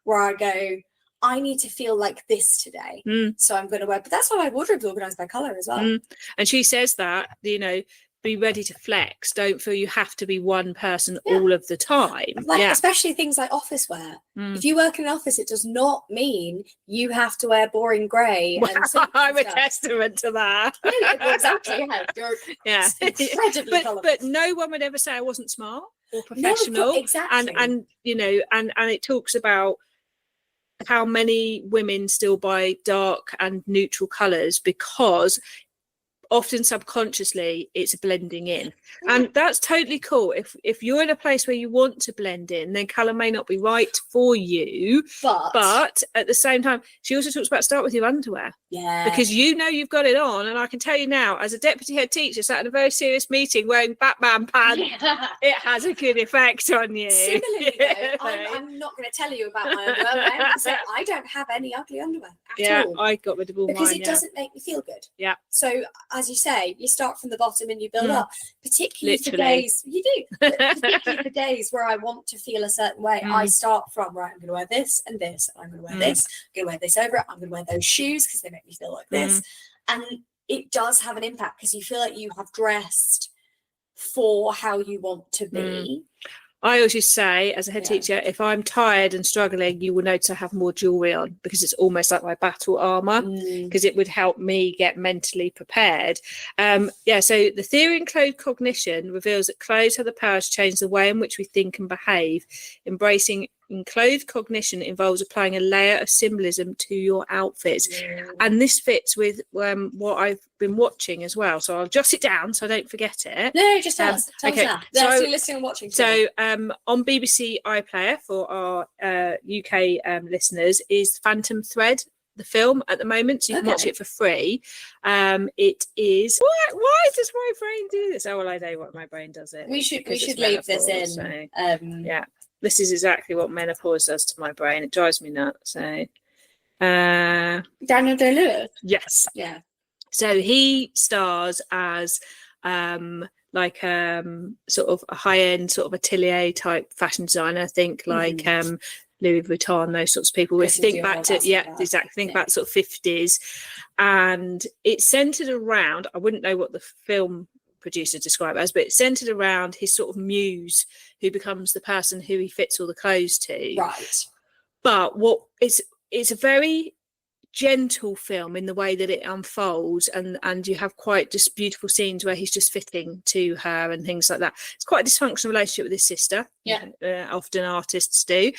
A: Where I go, I need to feel like this today. So I'm going to wear, but that's why my wardrobe's organised by colour as well.
B: And she says that, you know, be ready to flex. Don't feel you have to be one person all of the time.
A: Especially things like office wear. If you work in an office, it does not mean you have to wear boring grey.
B: I'm a testament to that.
A: Exactly. You're incredibly colourful.
B: But no one would ever say I wasn't smart or professional.
A: No, exactly.
B: And you know, and it talks about how many women still buy dark and neutral colours because often subconsciously it's blending in, and that's totally cool. If you're in a place where you want to blend in, then colour may not be right for you, but at the same time she also talks about start with your underwear, because you know you've got it on. And I can tell you now, as a deputy head teacher sat in a very serious meeting wearing Batman pants, it has a good effect on you.
A: Similarly though, I'm not going to tell you about my underwear, but I'm going to say I don't have any ugly underwear at all.
B: I got rid of all
A: because
B: mine,
A: it doesn't make me feel good.
B: So
A: as you say, you start from the bottom and you build up, particularly for days particularly for days where I want to feel a certain way. I start from, right, I'm going to wear this and this, and I'm going to wear this, I'm going to wear this over it, I'm going to wear those shoes because they make me feel like this. And it does have an impact because you feel like you have dressed for how you want to be.
B: I always used to say, as a head teacher, if I'm tired and struggling, you will notice I have more jewellery on, because it's almost like my battle armour, because it would help me get mentally prepared. So the theory in clothes cognition reveals that clothes have the power to change the way in which we think and behave. Embracing in clothes cognition involves applying a layer of symbolism to your outfits. And this fits with what I've been watching as well. So I'll jot it down so I don't forget it.
A: No, just tell us. Tell us now. They're actually listening and watching.
B: So on BBC iPlayer, for our UK listeners, is Phantom Thread the film at the moment, so you can watch it for free. It is why does my brain do this? Oh well, I know what my brain does it.
A: We should leave this in.
B: So, this is exactly what menopause does to my brain. It drives me nuts. So
A: Daniel Day-Lewis.
B: Yes.
A: Yeah.
B: So he stars as like sort of a high-end sort of atelier type fashion designer, I think, like Louis Vuitton, those sorts of people. If you think back to think back sort of 50s, and it's centered around, I wouldn't know what the film producer described it as, but it's centered around his sort of muse, who becomes the person who he fits all the clothes to.
A: Right.
B: But it's a very gentle film in the way that it unfolds, and you have quite just beautiful scenes where he's just fitting to her and things like that. It's quite a dysfunctional relationship with his sister. Often artists do.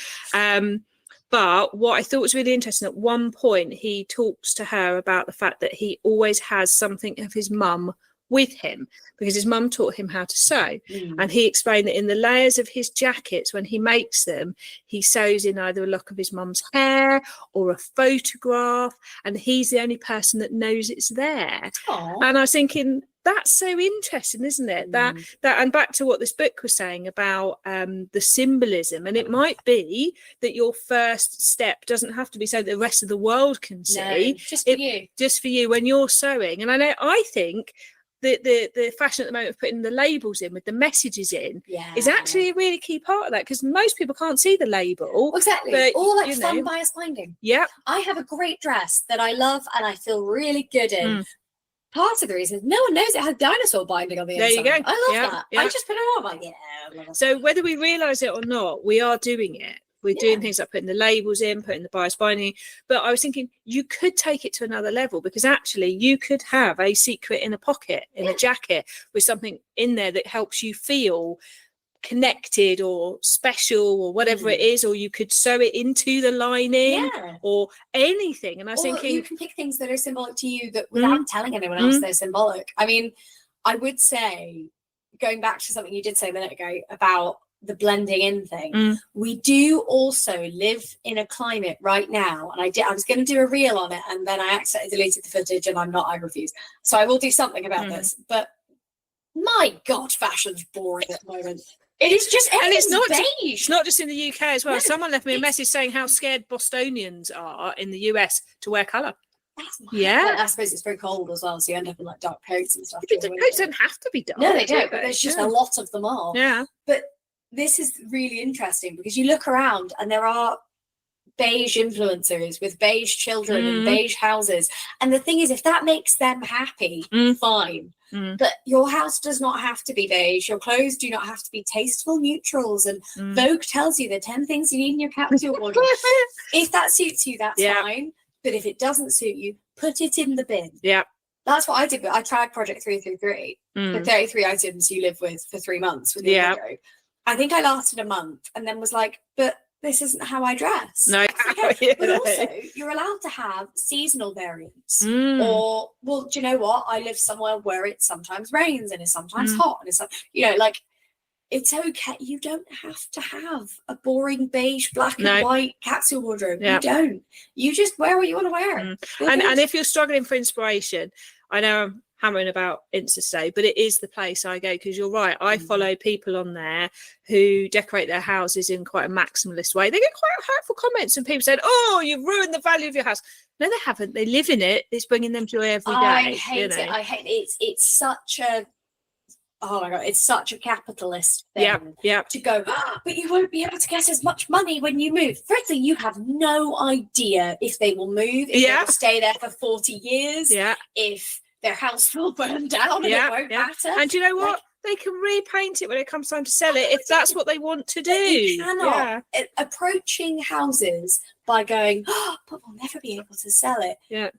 B: But what I thought was really interesting, at one point he talks to her about the fact that he always has something of his mum with him, because his mum taught him how to sew. And he explained that in the layers of his jackets, when he makes them, he sews in either a lock of his mum's hair or a photograph, and he's the only person that knows it's there. And I was thinking, that's so interesting, isn't it? That and back to what this book was saying about the symbolism, and it might be that your first step doesn't have to be so that the rest of the world can see. Just for you when you're sewing. And I think the fashion at the moment of putting the labels in with the messages in is actually a really key part of that, because most people can't see the label.
A: Exactly.
B: But,
A: or like fun bias binding. I have a great dress that I love and I feel really good in. Part of the reason is no one knows it has dinosaur binding on the inside.
B: There you go.
A: I love that. I just put it on, I'm like,
B: So whether we realise it or not, we are doing it. We're doing things like putting the labels in, putting the bias binding. But I was thinking you could take it to another level, because actually you could have a secret in a pocket, in a jacket, with something in there that helps you feel connected or special or whatever it is, or you could sew it into the lining or anything. And I was thinking
A: you can pick things that are symbolic to you that without telling anyone else they're symbolic. I mean, I would say going back to something you did say a minute ago about the blending in thing, we do also live in a climate right now, and I was going to do a reel on it, and then I accidentally deleted the footage, and I refuse. So I will do something about this. But my God, fashion's boring at the moment. It is just,
B: and it's not
A: beige.
B: It's not just in the UK as well.
A: No,
B: someone left me a message saying how scared Bostonians are in the US to wear colour.
A: Yeah, I suppose it's very cold as well, so you end up in like dark coats and stuff.
B: The coats don't have to be dark.
A: No, they don't. But there's just a lot of them are.
B: Yeah.
A: But this is really interesting because you look around and there are beige influencers with beige children and beige houses. And the thing is, if that makes them happy, fine. But your house does not have to be beige. Your clothes do not have to be tasteful neutrals. And Vogue tells you the 10 things you need in your capsule wardrobe. If that suits you, that's fine. But if it doesn't suit you, put it in the bin.
B: Yeah.
A: That's what I did. But I tried Project 333, the 33 items you live with for 3 months with your wardrobe. I think I lasted a month and then was like, but this isn't how I dress.
B: No.
A: Okay. But also, you're allowed to have seasonal variants. Or, well, do you know what? I live somewhere where it sometimes rains and it's sometimes hot. And it's, like, it's okay. You don't have to have a boring beige, black and white capsule wardrobe. You don't. You just wear what you want to wear.
B: And if you're struggling for inspiration, I know I'm hammering about Insta today, but it is the place I go, because you're right. I follow people on there who decorate their houses in quite a maximalist way. They get quite hurtful comments and people saying, "Oh, you've ruined the value of your house." No, they haven't. They live in it. It's bringing them joy every day.
A: I hate it. I hate it. It's such a, oh my God, it's such a capitalist thing to go, but you won't be able to get as much money when you move. Firstly, you have no idea if they will move, if they will stay there for 40 years, if their house will burn down and it won't matter.
B: And do you know what? They can repaint it when it comes time to sell it if that's what they want to do.
A: You cannot. Approaching houses by going, but we'll never be able to sell it.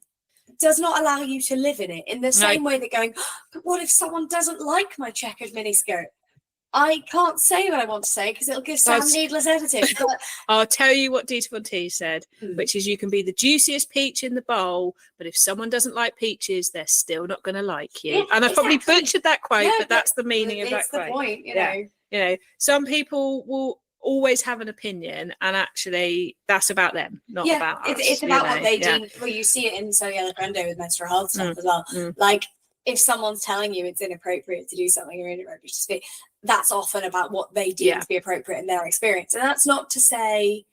A: Does not allow you to live in it in the same way that going, but what if someone doesn't like my checkered miniskirt? I can't say what I want to say because it'll give Sam needless editing. But
B: I'll tell you what Dita Von Teese said, which is you can be the juiciest peach in the bowl, but if someone doesn't like peaches, they're still not going to like you. And I probably butchered that quote, but that's the meaning of that quote.
A: It's the point, you know.
B: You know, some people will always have an opinion, and actually that's about them, not about us.
A: It's about what they do. Well, you see it in So Yellow Brendo with menstrual health stuff as well. Like, if someone's telling you it's inappropriate to do something or inappropriate to speak, that's often about what they deem to be appropriate in their experience. And that's not to say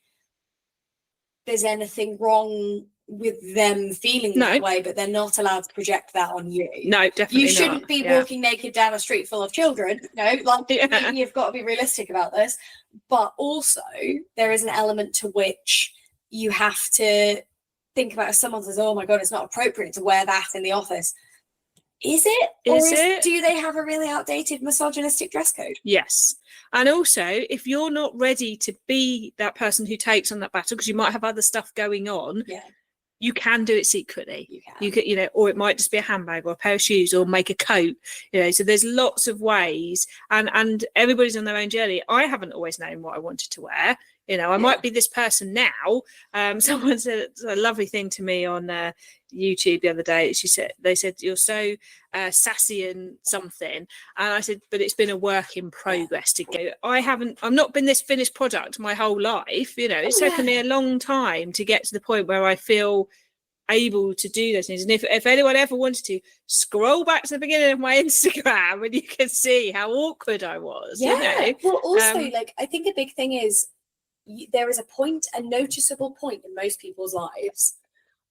A: there's anything wrong with them feeling that way, but they're not allowed to project that on you.
B: No, definitely
A: you shouldn't be walking naked down a street full of children. No, like you've got to be realistic about this. But also there is an element to which you have to think about if someone says, "Oh my God, it's not appropriate to wear that in the office." Is it? Do they have a really outdated misogynistic dress code? Yes.
B: And also, if you're not ready to be that person who takes on that battle, because you might have other stuff going on, you can do it secretly. You can, you know, or it might just be a handbag or a pair of shoes or make a coat. You know, so there's lots of ways, and everybody's on their own journey. I haven't always known what I wanted to wear. You know, I might be this person now. Someone said a lovely thing to me on YouTube the other day. They said you're so sassy and something, and I said, but it's been a work in progress to go. I'm not been this finished product my whole life. You know, it's taken me a long time to get to the point where I feel able to do those things. And if anyone ever wanted to, scroll back to the beginning of my Instagram and you can see how awkward I was. You know?
A: Well, also, like, I think a big thing is there is a noticeable point in most people's lives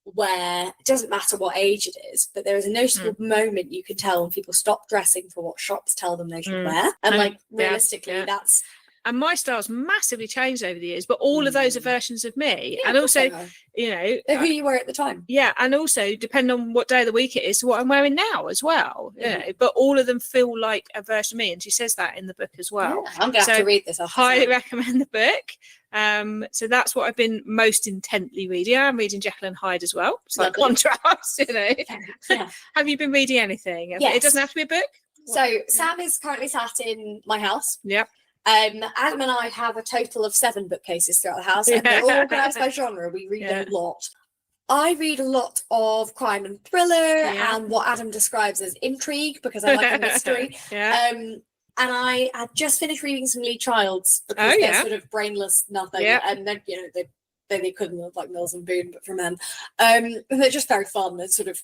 A: where it doesn't matter what age it is, but there is a noticeable moment you can tell when people stop dressing for what shops tell them they should wear. And like realistically, that's...
B: And my style's massively changed over the years, but all of those are versions of me. And also, you know...
A: They're who you were at the time.
B: Yeah, and also, depending on what day of the week it is, what I'm wearing now as well. You know, but all of them feel like a version of me, and she says that in the book as well.
A: Yeah, I'm going to have to read this.
B: I highly recommend the book. So that's what I've been most intently reading. I'm reading Jekyll and Hyde as well. It's like contrast, you know. Yeah. Have you been reading anything?
A: Yes.
B: It doesn't have to be a book?
A: So Sam is currently sat in my house.
B: Yep.
A: Adam and I have a total of 7 bookcases throughout the house, and they're all organised by genre. We read a lot. I read a lot of crime and thriller and what Adam describes as intrigue, because I like a mystery. And I had just finished reading some Lee Childs because they're sort of brainless nothing. And then, they couldn't look like Mills and Boone, but for men. And they're just very fun and sort of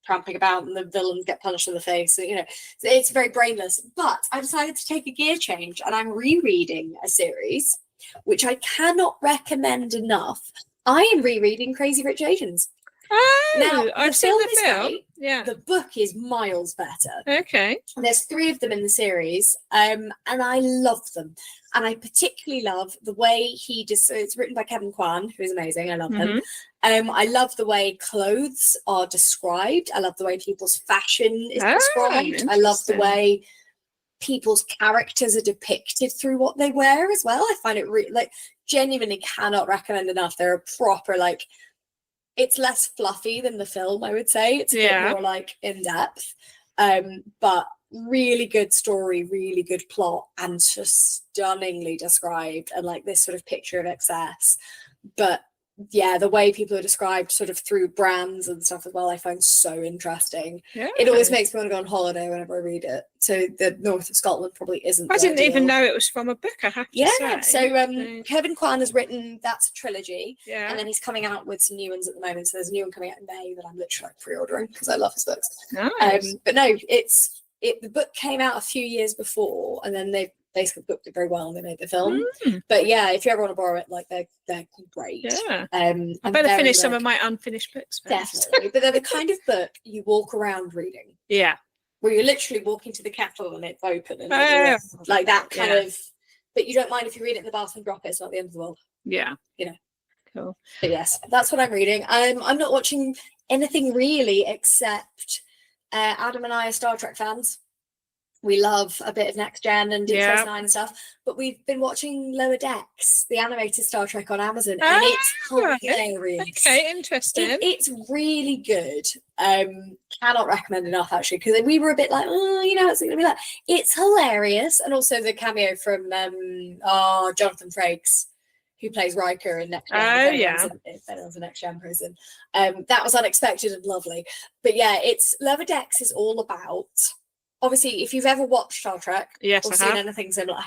A: tramping about, and the villains get punched in the face. So, it's very brainless. But I decided to take a gear change, and I'm rereading a series which I cannot recommend enough. I am rereading Crazy Rich Asians.
B: Oh,
A: now,
B: I've seen the film.
A: Great.
B: Yeah.
A: The book is miles better.
B: Okay.
A: There's 3 of them in the series, and I love them. And I particularly love the way it's written by Kevin Kwan, who's amazing. I love him. I love the way clothes are described. I love the way people's fashion is described. I love the way people's characters are depicted through what they wear as well. I find it really, genuinely cannot recommend enough. They're a proper, it's less fluffy than the film, I would say. It's a bit more in depth. But really good story, really good plot, and just stunningly described, and this sort of picture of excess. But yeah, the way people are described sort of through brands and stuff as well, I find so interesting. It always makes me want to go on holiday whenever I read it. So the north of Scotland probably isn't.
B: I didn't even know it was from a book, I have to say.
A: So Kevin Kwan has written, that's a trilogy,
B: Yeah.
A: and then he's coming out with some new ones at the moment. So there's a new one coming out in May that I'm literally pre-ordering because I love his books.
B: Nice.
A: But no, the book came out a few years before, and then they basically booked it very well and they made the film. But yeah, if you ever want to borrow it, they're great.
B: Yeah. I better finish some of my unfinished books first.
A: Definitely. But they're the kind of book you walk around reading. Yeah. Where you're literally walking to the kettle and it's open and that kind of, but you don't mind if you read it in the bath and drop it. It's not the end of the world.
B: Yeah. Cool.
A: But yes, that's what I'm reading. I'm not watching anything really except Adam and I are Star Trek fans. We love a bit of Next Gen and Deep Space Nine and stuff, but we've been watching Lower Decks, the animated Star Trek on Amazon, and it's hilarious.
B: Okay, interesting.
A: It's really good. Cannot recommend enough, actually, because we were a bit like, it's going to be like. It's hilarious, and also the cameo from Jonathan Frakes, who plays Riker in Next Gen. If anyone's a Next Gen person. That was unexpected and lovely. But yeah, Lower Decks is all about. Obviously, if you've ever watched Star Trek or seen anything similar,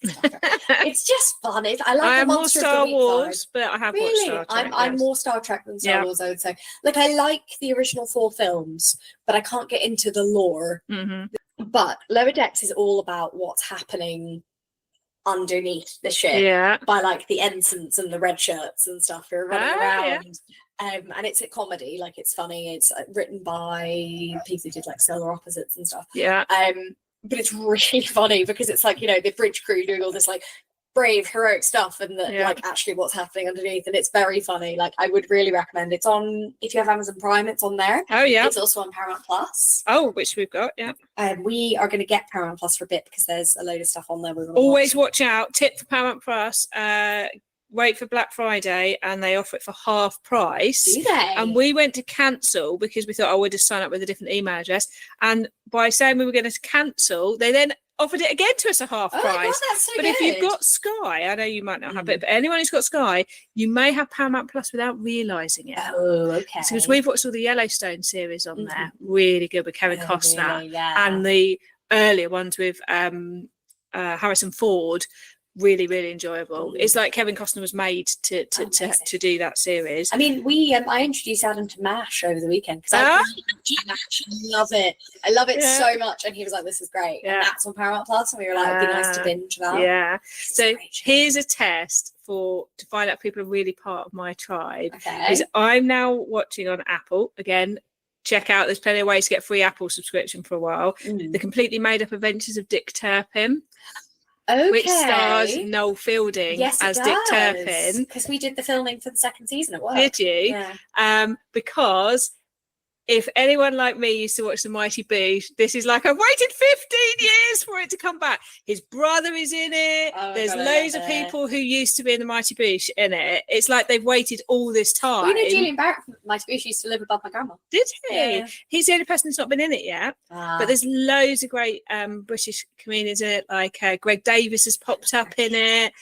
A: it's just fun. I
B: am more Star Wars, but I have watched Star Trek.
A: I'm more Star Trek than Star Wars, I would say. I like the original 4 films, but I can't get into the lore. But Lower Decks is all about what's happening underneath the ship by the ensigns and the red shirts and stuff who are running around. And it's a comedy, it's funny. It's written by people who did Solar Opposites and stuff. But it's really funny because it's the bridge crew doing all this brave heroic stuff and actually what's happening underneath, and it's very funny. I would really recommend. It's on, if you have Amazon Prime, it's on there. It's also on Paramount Plus,
B: which we've got.
A: We are going to get Paramount Plus for a bit because there's a load of stuff on there.
B: Always watch out. Tip for Paramount Plus, wait for Black Friday and they offer it for half price.
A: Do they?
B: And we went to cancel because we thought, we'll just sign up with a different email address, and by saying we were going to cancel, they then offered it again to us at half price.
A: God, that's so
B: but
A: good.
B: If you've got Sky, I know you might not have it, but anyone who's got Sky, you may have Paramount Plus without realising it. Because we've watched all the Yellowstone series on there, really good with Kevin Costner, and the earlier ones with Harrison Ford. Really, really enjoyable. It's like Kevin Costner was made to do that series.
A: I mean, I introduced Adam to MASH over the weekend because I love it. I love it so much, and he was like, "This is great." And that's on Paramount Plus, and we were like, "It'd be nice to binge that."
B: Yeah. So here's a test to find out if people are really part of my tribe. Is I'm now watching on Apple again. Check out. There's plenty of ways to get free Apple subscription for a while. The Completely Made Up Adventures of Dick Turpin. Which stars Noel Fielding as Dick Turpin.
A: Because we did the filming for the second season at work.
B: Did you? Yeah. Because if anyone like me used to watch The Mighty Boosh, this is I've waited 15 years for it to come back. His brother is in it. There's loads of people who used to be in The Mighty Boosh in it. It's like they've waited all this time.
A: Well, Julian Barrett from Mighty Boosh used to live above my grandma.
B: Did he? Yeah. He's the only person who's not been in it yet. But there's loads of great British comedians in it, Greg Davis has popped up in it.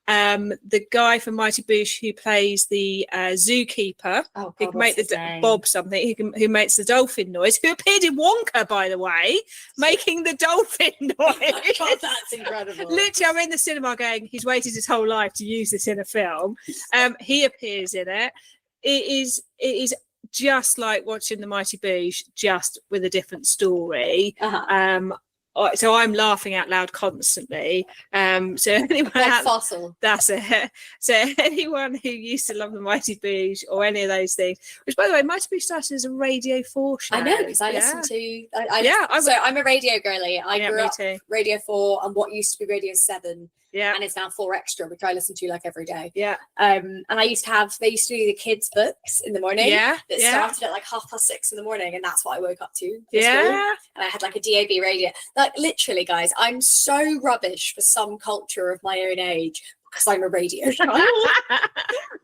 B: The guy from Mighty Boosh who plays the zookeeper,
A: Oh,
B: who
A: God,
B: can make
A: what's his
B: the
A: name?
B: Bob something, who makes the dolphin noise, who appeared in Wonka, by the way, making the dolphin noise.
A: God, that's incredible.
B: Literally, I'm in the cinema going, he's waited his whole life to use this in a film. He appears in it. It is just like watching the Mighty Boosh, just with a different story. So I'm laughing out loud constantly. So anyone
A: Like Fossil.
B: that's it. So anyone who used to love the Mighty Boosh or any of those things, which by the way, Mighty Boosh started as a Radio 4 show.
A: I know, because I listen to. So I'm a radio girly. I grew up Radio 4 and what used to be Radio 7.
B: Yeah.
A: And it's now 4 Extra, which I listen to like every day.
B: Yeah.
A: And they used to do the kids' books in the morning.
B: Yeah.
A: That started at like 6:30 in the morning, and that's what I woke up to.
B: Yeah.
A: School. And I had like a DAB radio. Like literally, guys, I'm so rubbish for some culture of my own age because I'm a radio child. And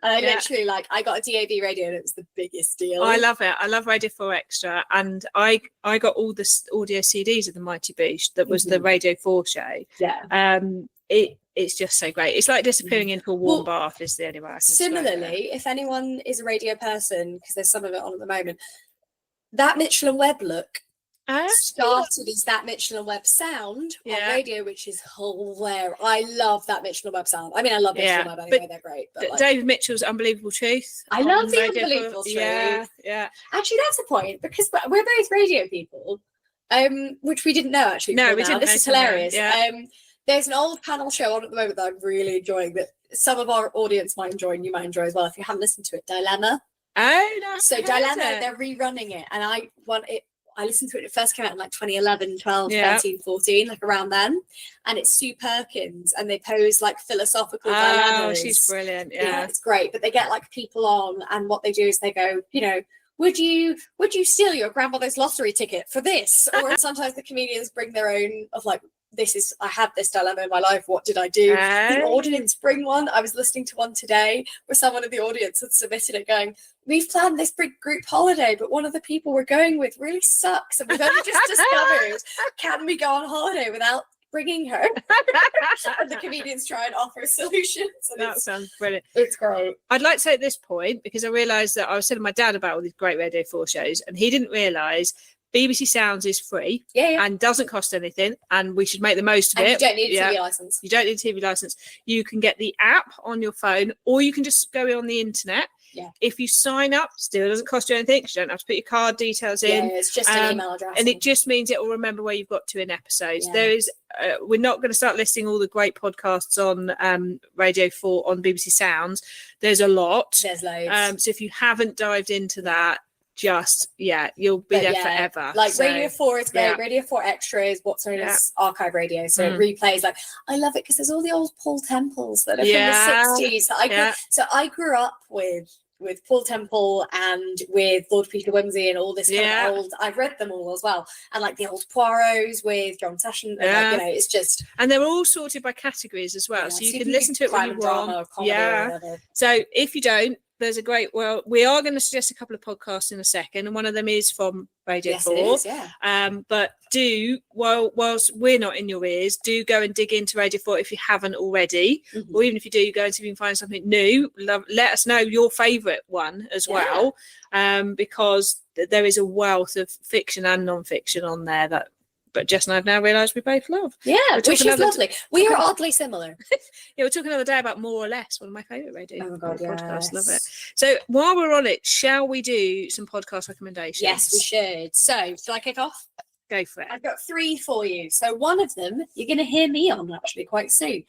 A: I literally I got a DAB radio and it was the biggest deal.
B: I love it. I love Radio 4 Extra, and I got all the audio CDs of the Mighty Boosh that was the Radio 4 show.
A: Yeah.
B: It's just so great. It's like disappearing into a warm bath is the only way I can
A: similarly, if anyone is a radio person, because there's some of it on at the moment, that Mitchell and Webb look started as that Mitchell and Webb sound on radio, which is hilarious. I love that Mitchell and Webb sound. I mean, I love Mitchell and Webb anyway, they're great. But
B: David Mitchell's Unbelievable Truth.
A: I love the Unbelievable Truth.
B: Yeah.
A: Actually, that's the point, because we're both radio people, which we didn't know actually.
B: No, we didn't.
A: This is hilarious. There's an old panel show on at the moment that I'm really enjoying, that some of our audience might enjoy and you might enjoy as well if you haven't listened to it. Dilemma.
B: Oh, no.
A: So Dilemma, they're rerunning it, and I listened to it. It first came out in like 2011, 12, 13, 14, like around then. And it's Sue Perkins, and they pose like philosophical dilemmas.
B: Oh, she's brilliant.
A: Yeah, it's great. But they get like people on, and what they do is they go, would you steal your grandmother's lottery ticket for this? Or sometimes the comedians bring their own of like, I had this dilemma in my life. What did I do? The audience bring one. I was listening to one today where someone in the audience had submitted it going, we've planned this big group holiday, but one of the people we're going with really sucks. And we've only just discovered, can we go on holiday without bringing her? And the comedians try and offer solutions. And
B: that sounds brilliant.
A: It's great.
B: I'd like to say at this point, because I realised that I was telling my dad about all these great Radio 4 shows, and he didn't realise BBC Sounds is free and doesn't cost anything, and we should make the most of it.
A: You don't need a TV license.
B: You don't need a TV license. You can get the app on your phone, or you can just go on the internet.
A: Yeah.
B: If you sign up, still doesn't cost you anything. You don't have to put your card details in.
A: Yeah, it's just an email address.
B: And it just means it will remember where you've got to in episodes. There is, we're not going to start listing all the great podcasts on Radio 4 on BBC Sounds. There's a lot.
A: There's loads.
B: So if you haven't dived into that, you'll be there forever.
A: Like Radio 4 is great. Radio 4 Extra is what's known as archive radio, so it replays. Like, I love it because there's all the old Paul Temples that are from the 60s that I grew up with Paul Temple and with Lord Peter Wimsey and all this kind of old. I've read them all as well, and like the old Poirots with John Session. And it's just,
B: and they're all sorted by categories as well, so you can listen to it when you want. So if you don't, there's a great, we are going to suggest a couple of podcasts in a second, and one of them is from Radio 4.
A: It is,
B: but whilst we're not in your ears, do go and dig into Radio 4 if you haven't already, or even if you do, go and see if you can find something new. Let us know your favourite one as well, because there is a wealth of fiction and non-fiction on there but Jess and I have now realised we both love.
A: Yeah, which is lovely. We are oddly similar.
B: We'll talk another day about More or Less, one of my favourite radio podcasts.
A: Yes.
B: Love it. So while we're on it, shall we do some podcast recommendations?
A: Yes, we should. So, shall I kick off?
B: Go for it.
A: I've got 3 for you. So one of them, you're going to hear me on actually quite soon.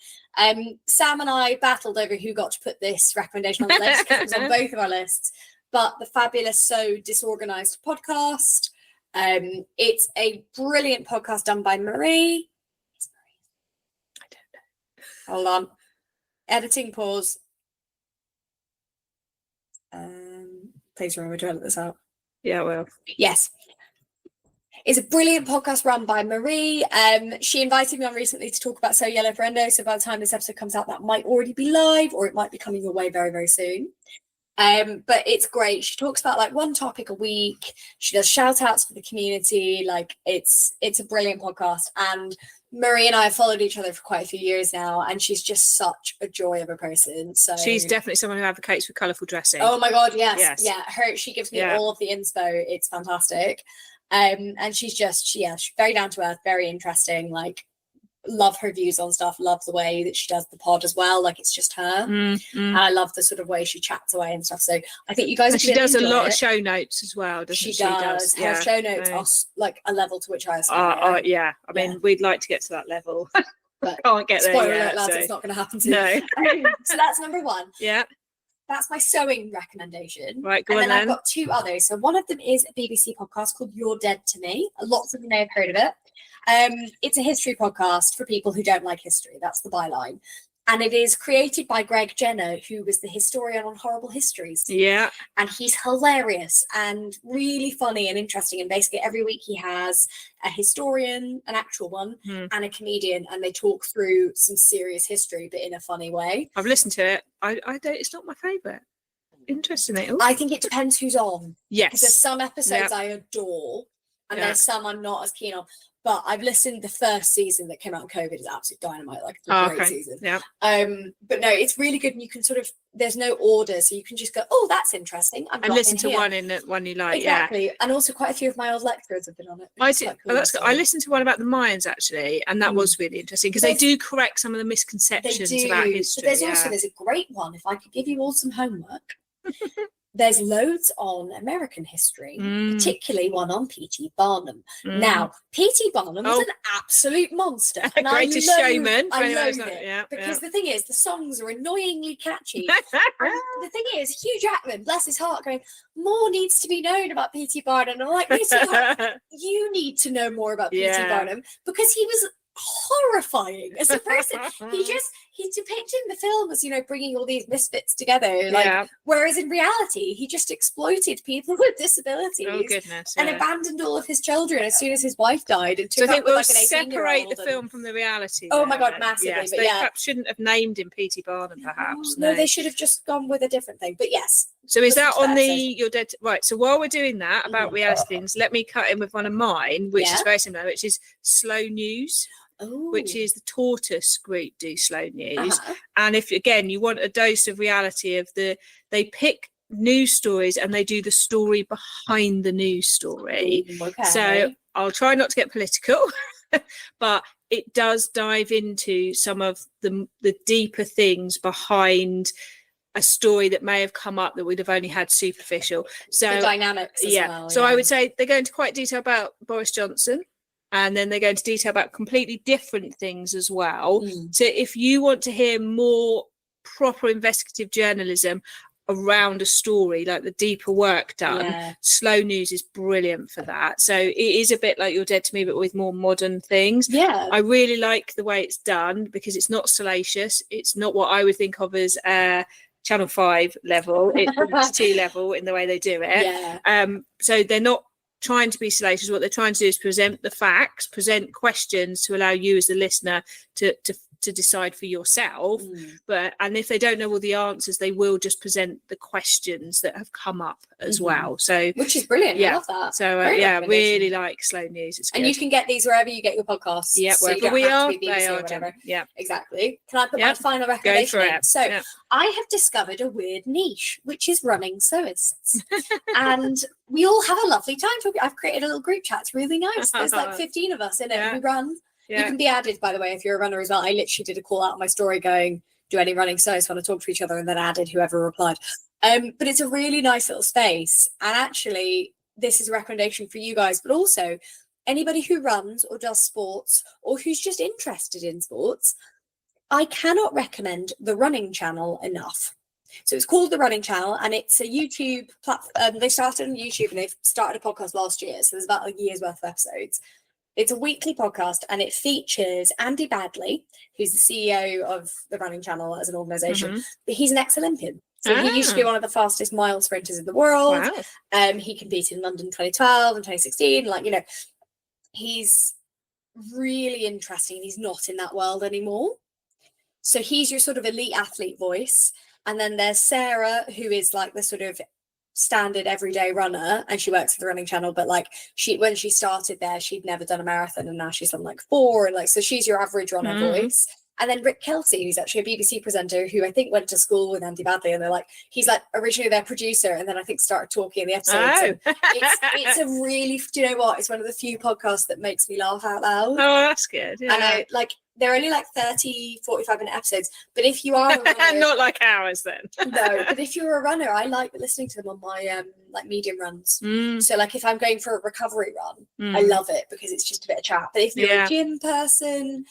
A: Sam and I battled over who got to put this recommendation on the list, because it was on both of our lists. But the fabulous So Disorganized podcast. It's a brilliant podcast done by Marie.
B: I don't know.
A: Hold on. Editing pause. Please remember to edit this out.
B: Yeah, well.
A: Yes. It's a brilliant podcast run by Marie. She invited me on recently to talk about So Yellow for Endo. So by the time this episode comes out, that might already be live, or it might be coming your way very, very soon. But it's great. She talks about like one topic a week. She does shout outs for the community. Like it's a brilliant podcast. And Marie and I have followed each other for quite a few years now, and she's just such a joy of a person. So
B: she's definitely someone who advocates for colourful dressing.
A: Oh my god, yes. Yeah. She gives me all of the inspo. It's fantastic. And she's very down to earth, very interesting, like love her views on stuff, love the way that she does the pod as well, like it's just her. And I love the sort of way she chats away and stuff, so I think you guys
B: and she does a lot of show notes as well, doesn't she?
A: She does. Her show notes are like a level to which I aspire.
B: I mean, we'd like to get to that level, but can't get there
A: spoiler
B: yet,
A: alert, lads, it's not going to happen soon.
B: No.
A: So that's number one. That's my sewing recommendation.
B: Right, go
A: and
B: on
A: then I've got two others. So one of them is a BBC podcast called You're Dead to Me. Lots of you may have heard of it. It's a history podcast for people who don't like history. That's the byline. And it is created by Greg Jenner, who was the historian on Horrible Histories.
B: Yeah.
A: And he's hilarious and really funny and interesting. And basically every week he has a historian, an actual one, and a comedian, and they talk through some serious history, but in a funny way.
B: I've listened to it. I don't. It's not my favourite. Interestingly.
A: I think it depends who's on.
B: Yes.
A: Because there's some episodes I adore, and there's some I'm not as keen on. But I've listened. The first season that came out in COVID is absolute dynamite. Like it's a great season.
B: Yeah.
A: But no, it's really good, and you can sort of there's no order, so you can just go, oh, that's interesting.
B: And listen to one you like.
A: Exactly.
B: Yeah.
A: And also quite a few of my old lecturers have been on it.
B: I did. Cool, I listened to one about the Mayans actually, and that was really interesting because they do correct some of the misconceptions about history.
A: But there's a great one. If I could give you all some homework. There's loads on American history, particularly one on P.T. Barnum. Now, P.T. Barnum was an absolute monster. And
B: Greatest Showman.
A: I loathe it. Because the thing is, the songs are annoyingly catchy. And the thing is, Hugh Jackman, bless his heart, going, more needs to be known about P.T. Barnum. And I'm like, P.T. Barnum, you need to know more about P.T. Barnum, because he was horrifying as a person. He's depicted in the film as, bringing all these misfits together, whereas in reality he just exploited people with disabilities and abandoned all of his children as soon as his wife died, and took
B: so I think
A: we'll
B: like separate the film from the reality.
A: Oh my god, massively.
B: Yes,
A: but
B: they perhaps shouldn't have named him P.T. Barnum, perhaps.
A: No, they should have just gone with a different thing, but yes.
B: So is that on the You're Dead right? So while we're doing that about reality things, let me cut in with one of mine, which is very similar, which is Slow News. Which is the Tortoise group do Slow News. And if again you want a dose of reality they pick news stories and they do the story behind the news story. So I'll try not to get political, but it does dive into some of the deeper things behind a story that may have come up that we'd have only had superficial. So
A: the dynamics as well.
B: So I would say they go into quite detail about Boris Johnson. And then they go into detail about completely different things as well. So if you want to hear more proper investigative journalism around a story, like the deeper work done, Slow News is brilliant for that. So it is a bit like You're Dead to Me, but with more modern things. I really like the way it's done because it's not salacious. It's not what I would think of as Channel 5 level. It's T level in the way they do it. So they're not trying to be salacious. What they're trying to do is present the facts, present questions to allow you as the listener to decide for yourself. And if they don't know all the answers, they will just present the questions that have come up as well. So
A: which is brilliant. I love that.
B: So really like Slow News. It's good.
A: And you can get these wherever you get your podcasts.
B: Wherever we are,
A: they are. Exactly. Can I put my final recommendation in? So I have discovered a weird niche, which is running sewists. And we all have a lovely time talking. I've created a little group chat. It's really nice. There's like 15 of us in it. We run. You can be added, by the way, if you're a runner as well. I literally did a call out on my story going, do any running sewists want to talk to each other, and then added whoever replied. But it's a really nice little space. And actually, this is a recommendation for you guys, but also anybody who runs or does sports or who's just interested in sports. I cannot recommend the Running Channel enough. So it's called the Running Channel, and it's a YouTube platform. They started on YouTube and they've started a podcast last year. So there's about a year's worth of episodes. It's a weekly podcast, and it features Andy Badley, who's the CEO of the Running Channel as an organisation, but he's an ex-Olympian. So he used to be one of the fastest mile sprinters in the world. He competed in London 2012 and 2016. He's really interesting. He's not in that world anymore. So he's your sort of elite athlete voice. And then there's Sarah, who is like the sort of standard everyday runner, and she works for the running channel, but like when she started there, she'd never done a marathon, and now she's done like 4, and like, so she's your average runner voice. And then Rick Kelsey, who's actually a BBC presenter, who I think went to school with Andy Badley, and they're like, he's like originally their producer, and then I think started talking in the episodes.
B: Oh.
A: It's a really, do you know what? It's one of the few podcasts that makes me laugh out loud.
B: Oh, that's good. Yeah.
A: And I like, they're only like 30, 45-minute episodes, but if you are a runner,
B: not like ours then.
A: no, but if you're a runner, I like listening to them on my like medium runs. So like if I'm going for a recovery run, I love it because it's just a bit of chat. But if you're a gym person,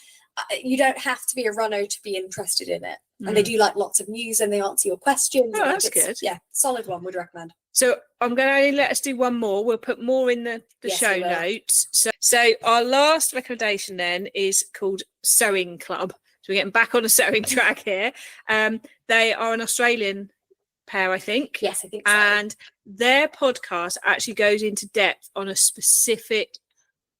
A: you don't have to be a runner to be interested in it. And they do like lots of news, and they answer your questions.
B: Oh, that's good.
A: Yeah, solid one, would recommend.
B: So I'm going to let us do one more. We'll put more in the show notes. So our last recommendation then is called Sewing Club. So we're getting back on a sewing track here. They are an Australian pair, I think.
A: Yes, I think so.
B: And their podcast actually goes into depth on a specific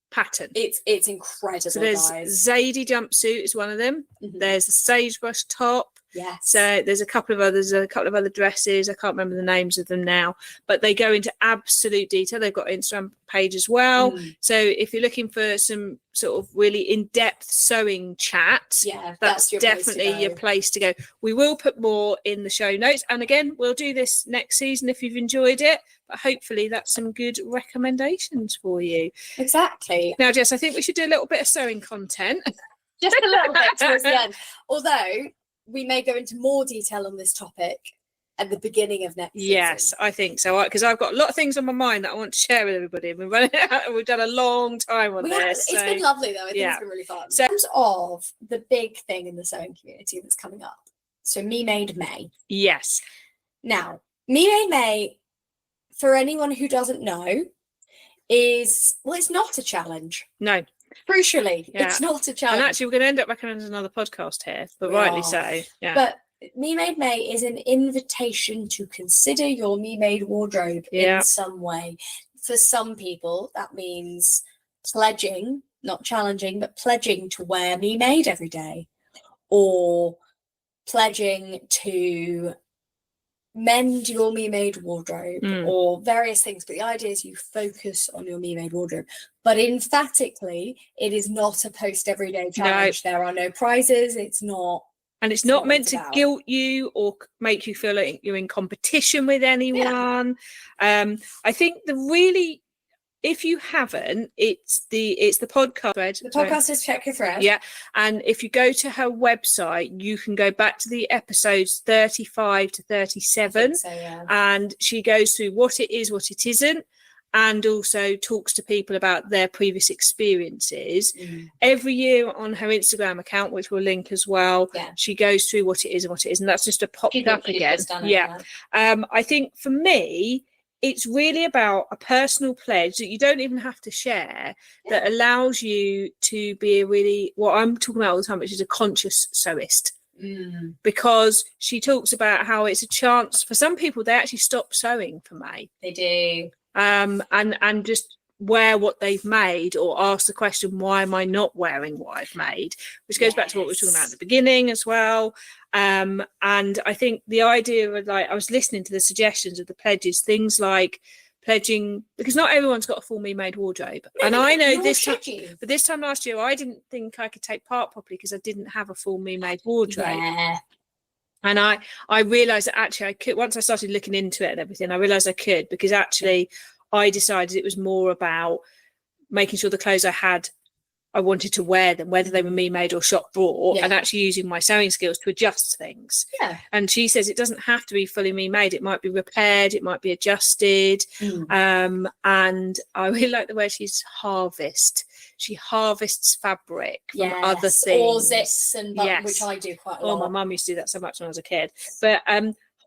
B: pattern.
A: It's incredible.
B: So there's Zadie jumpsuit is one of them. There's the sagebrush top.
A: Yes.
B: So there's a couple of others, a couple of other dresses. I can't remember the names of them now, but they go into absolute detail. They've got an Instagram page as well. So if you're looking for some sort of really in-depth sewing chat, that's definitely your place to go. We will put more in the show notes. And again, we'll do this next season if you've enjoyed it. But hopefully that's some good recommendations for you.
A: Exactly.
B: Now, Jess, I think we should do a little bit of sewing content.
A: Just a little bit towards the end. Although we may go into more detail on this topic at the beginning of next season.
B: Yes, I think so. Because I've got a lot of things on my mind that I want to share with everybody. We're running out, we've done a long time on this.
A: It's been lovely, though. I think it's been really fun.
B: So,
A: in terms of the big thing in the sewing community that's coming up, so Me Made May.
B: Yes.
A: Now, Me Made May, for anyone who doesn't know, is, well, it's not a challenge.
B: No.
A: Crucially, it's not a challenge.
B: And actually, we're going to end up recommending another podcast here, but rightly so. Yeah.
A: But Me Made May is an invitation to consider your Me Made wardrobe in some way. For some people, that means pledging, not challenging, but pledging to wear Me Made every day, or pledging to mend your Me Made wardrobe, or various things. But the idea is you focus on your Me Made wardrobe. But emphatically, it is not a post everyday challenge. No. There are no prizes. It's not.
B: And it's not meant to guilt you or make you feel like you're in competition with anyone. I think if you haven't, it's the podcast thread.
A: The podcast is Check Your Thread.
B: Yeah. And if you go to her website, you can go back to the episodes 35 to 37. And she goes through what it is, what it isn't, and also talks to people about their previous experiences. Every year on her Instagram account, which we'll link as well, she goes through what it is and what it isn't. That's just popped up again. I think for me, it's really about a personal pledge that you don't even have to share, that allows you to be a really, what I'm talking about all the time, which is a conscious sewist. Because she talks about how it's a chance for some people, they actually stop sewing for May.
A: They do.
B: And just wear what they've made, or ask the question, why am I not wearing what I've made? Which goes back to what we were talking about at the beginning as well. And I think the idea of, like, I was listening to the suggestions of the pledges, things like pledging, because not everyone's got a full Me Made wardrobe. And I know this time last year, I didn't think I could take part properly because I didn't have a full Me Made wardrobe. And I realised that actually I could, once I started looking into it and everything, I realised I could, because actually I decided it was more about making sure the clothes I had, I wanted to wear them, whether they were Me Made or shop bought, and actually using my sewing skills to adjust things. And she says it doesn't have to be fully Me Made. It might be repaired, it might be adjusted. And I really like the way she's she harvests fabric from other things,
A: or zips and buttons, which I do quite a lot.
B: My mum used to do that so much when I was a kid. But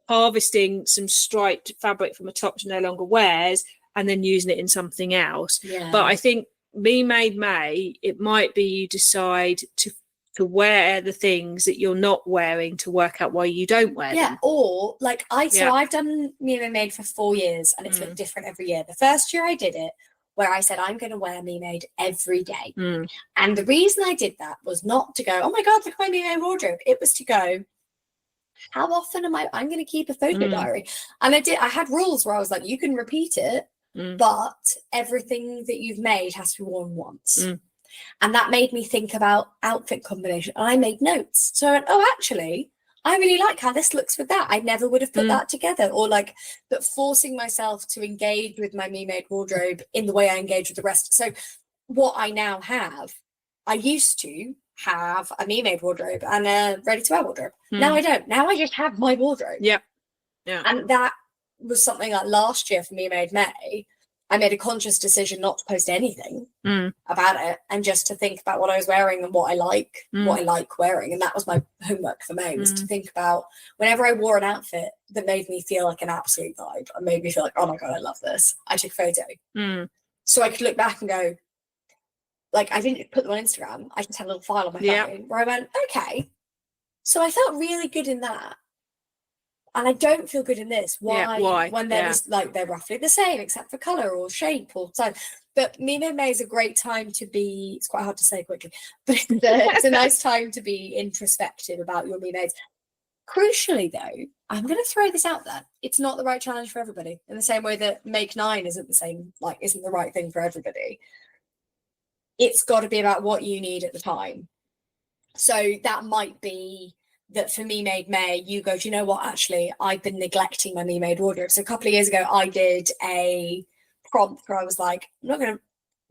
B: harvesting some striped fabric from a top she no longer wears and then using it in something else. But I think Me Made May, it might be you decide to wear the things that you're not wearing to work out why you don't wear them. Or
A: like I've done Me Made for 4 years, and it's looked different every year. The first year I did it, where I said, I'm going to wear Me Made every day. And the reason I did that was not to go, oh my God, look at my Me Made wardrobe. It was to go, how often I'm going to keep a photo diary? And I had rules where I was like, you can repeat it, but everything that you've made has to be worn once. And that made me think about outfit combination. And I made notes. So I went, oh, actually, I really like how this looks with that. I never would have put that together. Or like, but forcing myself to engage with my me-made wardrobe in the way I engage with the rest. So what I now have, I used to have a me-made wardrobe and a ready-to-wear wardrobe. Now I don't. Now I just have my wardrobe.
B: Yeah.
A: And that was something like last year for Me-Made May. I made a conscious decision not to post anything about it and just to think about what I was wearing and what I like wearing. And that was my homework for May, was to think about whenever I wore an outfit that made me feel like an absolute vibe and made me feel like, oh my God, I love this. I took a photo. So I could look back and go, like, I didn't put them on Instagram. I just had a little file on my phone where I went, okay, so I felt really good in that. And I don't feel good in this. Why? When they're just, like, they're roughly the same except for colour or shape or size. But Me-Made May is a great time to be, it's quite hard to say quickly, but it's a nice time to be introspective about your Me-Mades. Crucially, though, I'm going to throw this out there. It's not the right challenge for everybody. In the same way that Make 9 isn't the right thing for everybody. It's got to be about what you need at the time. So that might be that for Me-Made May, you go, do you know what? Actually, I've been neglecting my Me-Made wardrobe. So a couple of years ago, I did a prompt where I was like, I'm not going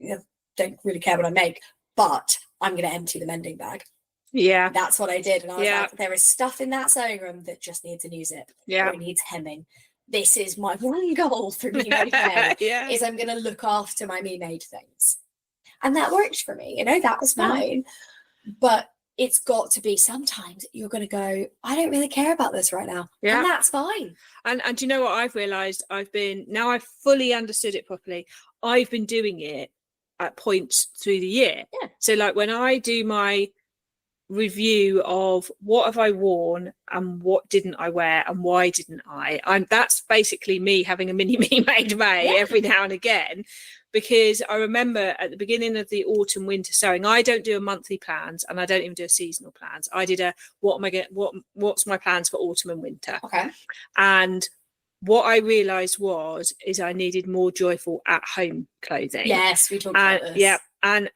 A: to, don't really care what I make, but I'm going to empty the mending bag.
B: Yeah.
A: That's what I did. And I was like, there is stuff in that sewing room that just needs a new zip.
B: Yeah.
A: Or it needs hemming. This is my one goal for Me-Made May, is I'm going to look after my Me-Made things. And that worked for me, that was fine. But it's got to be sometimes you're going to go, I don't really care about this right now. And that's fine.
B: And do you know what I've realised? Now I've fully understood it properly. I've been doing it at points through the year.
A: Yeah.
B: So like when I do my review of what have I worn and what didn't I wear and why didn't that's basically me having a mini Me-Made May every now and again. Because I remember at the beginning of the autumn winter sewing, I don't do a monthly plans and I don't even do a seasonal plans. I did what's my plans for autumn and winter.
A: Okay.
B: And what I realised is I needed more joyful at home clothing.
A: Yes, we talked about this.
B: Yeah, and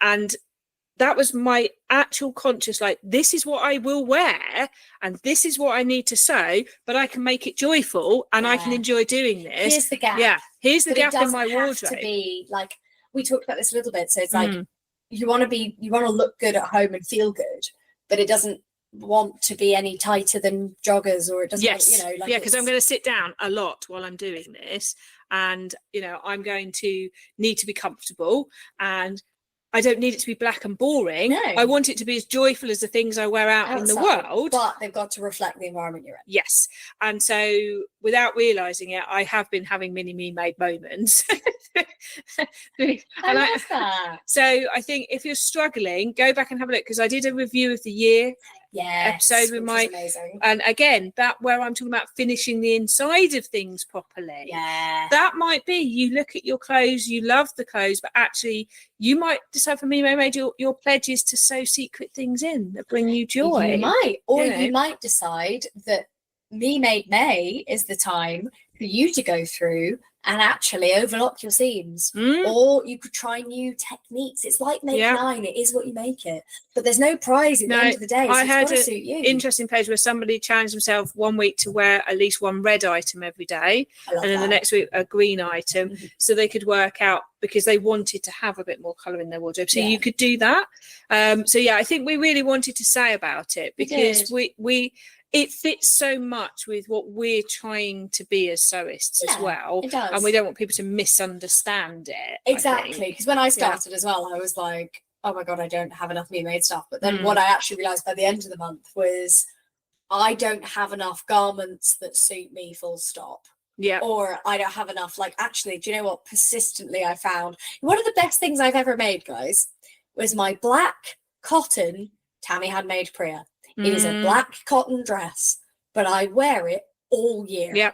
B: that was my actual conscious, like, this is what I will wear and this is what I need to sew, but I can make it joyful and I can enjoy doing this.
A: Here's the gap.
B: Yeah, here's the gap in my wardrobe.
A: It doesn't have to be like, we talked about this a little bit. So it's like, you want to look good at home and feel good, but it doesn't want to be any tighter than joggers, or it doesn't,
B: because I'm going to sit down a lot while I'm doing this, and I'm going to need to be comfortable, and I don't need it to be black and boring.
A: No.
B: I want it to be as joyful as the things I wear out in the world.
A: But they've got to reflect the environment you're in.
B: Yes. And so without realising it, I have been having mini Me-Made moments.
A: I love that.
B: So I think if you're struggling, go back and have a look, because I did a review of the year episode with
A: amazing.
B: And again, that where I'm talking about finishing the inside of things properly.
A: Yeah.
B: That might be, you look at your clothes, you love the clothes, but actually you might decide, for me, your pledge is to sew secret things in that bring you joy.
A: You might, or you might decide that Me-Made May is the time for you to go through and actually overlock your seams, or you could try new techniques. It's like Make 9, it is what you make it, but there's no prize at the end of the day. So
B: I had
A: an
B: interesting page where somebody challenged themselves one week to wear at least one red item every day, and then the next week a green item, so they could work out, because they wanted to have a bit more colour in their wardrobe. So you could do that. I think we really wanted to say about it, because it fits so much with what we're trying to be as sewists as well.
A: It does.
B: And we don't want people to misunderstand it.
A: Exactly. Because when I started as well, I was like, oh my God, I don't have enough Me-Made stuff. But then what I actually realised by the end of the month was I don't have enough garments that suit me, full stop.
B: Yeah.
A: Or I don't have enough, actually, do you know what? Persistently, I found one of the best things I've ever made, guys, was my black cotton Tammy had made Priya. It is a black cotton dress, but I wear it all year.
B: Yeah.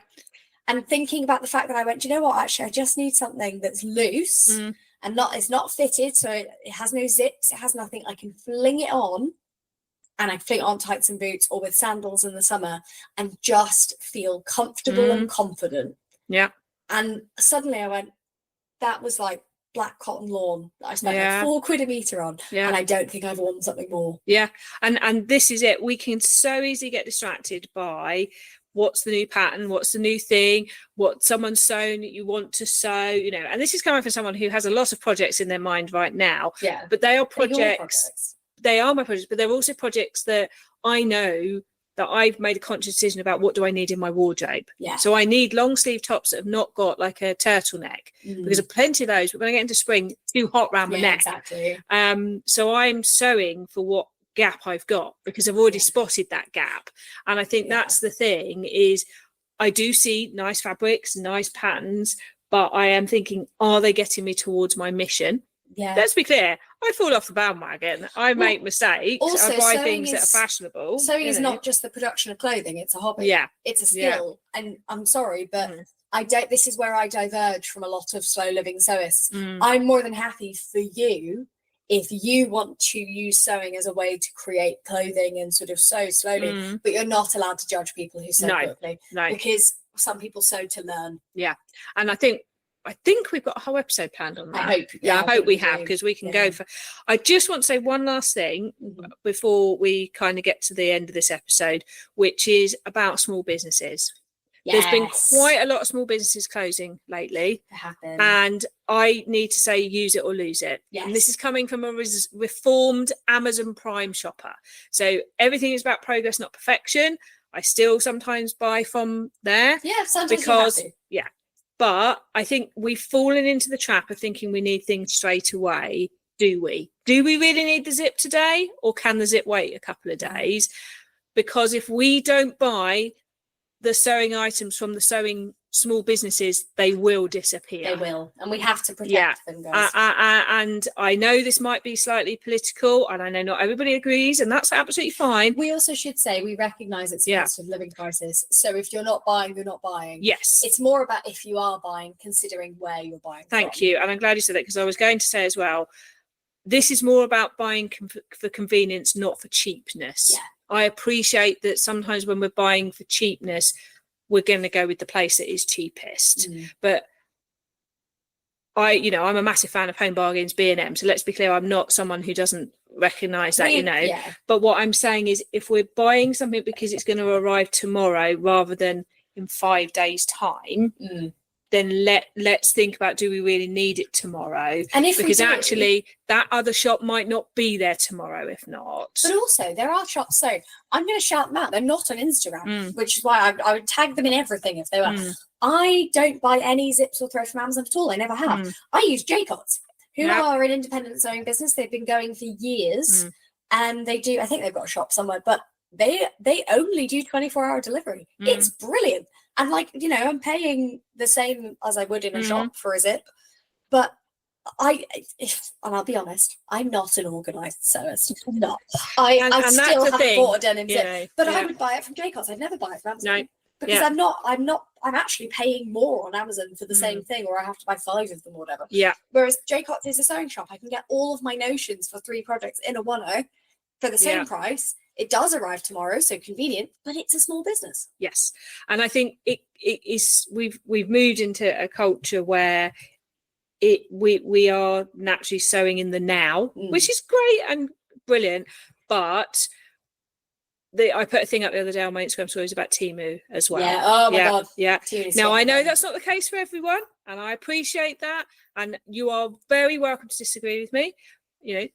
A: And thinking about the fact that I went, do you know what? Actually, I just need something that's loose and it's not fitted. So it has no zips. It has nothing. I can fling it on and I fling it on tights and boots or with sandals in the summer and just feel comfortable and confident.
B: Yeah.
A: And suddenly I went, that was like black cotton lawn that I spent like £4 a metre on. And I don't think I've worn something more.
B: Yeah. And this is it. We can so easily get distracted by what's the new pattern, what's the new thing, what someone's sewn that you want to sew, you know. And this is coming from someone who has a lot of projects in their mind right now.
A: Yeah.
B: But they are projects. They are my projects, but they're also projects that I know that I've made a conscious decision about what do I need in my wardrobe.
A: Yeah.
B: So I need long sleeve tops that have not got like a turtleneck, because of plenty of those. But when I get into spring, too hot round my neck.
A: Exactly.
B: So I'm sewing for what gap I've got, because I've already spotted that gap. And I think that's the thing, is I do see nice fabrics, nice patterns, but I am thinking, are they getting me towards my mission?
A: Yeah.
B: Let's be clear. I fall off the bandwagon. I make mistakes.
A: Also,
B: I buy things that are fashionable.
A: Sewing is not just the production of clothing; it's a hobby.
B: Yeah,
A: it's a skill. Yeah. And I'm sorry, but I don't. This is where I diverge from a lot of slow living sewists. I'm more than happy for you if you want to use sewing as a way to create clothing and sort of sew slowly. But you're not allowed to judge people who sew quickly, because some people sew to learn.
B: Yeah, and I think we've got a whole episode planned on that. I hope we have, because we can go for. I just want to say one last thing before we kind of get to the end of this episode, which is about small businesses. There's been quite a lot of small businesses closing lately, and I need to say, use it or lose it. And this is coming from a reformed Amazon Prime shopper. So everything is about progress, not perfection. I still sometimes buy from there.
A: Yeah, sometimes
B: because but I think we've fallen into the trap of thinking we need things straight away. Do we? Do we really need the zip today, or can the zip wait a couple of days? Because if we don't buy the sewing items from the sewing small businesses, they will disappear.
A: They will, and we have to protect them, guys.
B: And I know this might be slightly political, and I know not everybody agrees, and that's absolutely fine.
A: We also should say we recognise it's a cost of living crisis. So if you're not buying, you're not buying.
B: Yes.
A: It's more about if you are buying, considering where you're buying
B: Thank you. And I'm glad you said that, because I was going to say as well, this is more about buying for convenience, not for cheapness.
A: Yeah.
B: I appreciate that sometimes when we're buying for cheapness, we're going to go with the place that is cheapest. But I'm a massive fan of Home Bargains, B&M. So let's be clear, I'm not someone who doesn't recognise that, But what I'm saying is, if we're buying something because it's going to arrive tomorrow rather than in 5 days' time, then let's think about, do we really need it tomorrow? And because actually that other shop might not be there tomorrow if not.
A: But also there are shops, so I'm going to shout them out, they're not on Instagram, which is why I would tag them in everything if they were. I don't buy any zips or thread from Amazon at all. I never have. I use Jcots, who are an independent sewing business. They've been going for years, and I think they've got a shop somewhere, but they only do 24-hour delivery. It's brilliant. And I'm paying the same as I would in a shop for a zip. But I'll be honest, I'm not an organised sewist. I'm not. I still haven't bought a denim zip. But I would buy it from Jcots. I'd never buy it from Amazon. No. Because I'm actually paying more on Amazon for the same thing, or I have to buy 5 of them or whatever. Yeah. Whereas Jcots is a sewing shop. I can get all of my notions for 3 projects in a one-o for the same price. It does arrive tomorrow, so convenient, but it's a small business.
B: Yes. And I think it is, we've moved into a culture where we are naturally sewing in the now, which is great and brilliant. But I put a thing up the other day on my Instagram stories about Temu as well.
A: Yeah. Oh my God.
B: Yeah. Now I know that's not the case for everyone, and I appreciate that. And you are very welcome to disagree with me.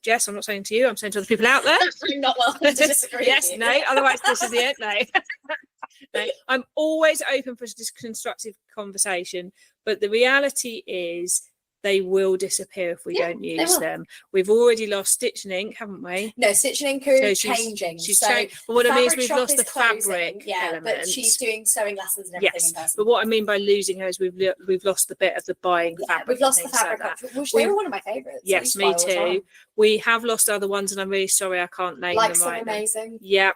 B: Jess, I'm not saying to you, I'm saying to other people out there.
A: I'm not welcome to disagree.
B: Yes, with you. No, otherwise this is the end. No. I'm always open for this constructive conversation, but the reality is they will disappear if we don't use them. We've already lost Stitch and Ink, haven't we?
A: No, Stitch and Ink are changing.
B: She's changed. But what I mean is we've lost the fabric element.
A: But she's doing sewing lessons and everything in person.
B: But what I mean by losing her is we've lost the bit of the buying fabric.
A: We've lost the fabric, which they were one of my favourites.
B: Yes, me too. We have lost other ones, and I'm really sorry I can't name them right now.
A: Amazing.
B: Yeah.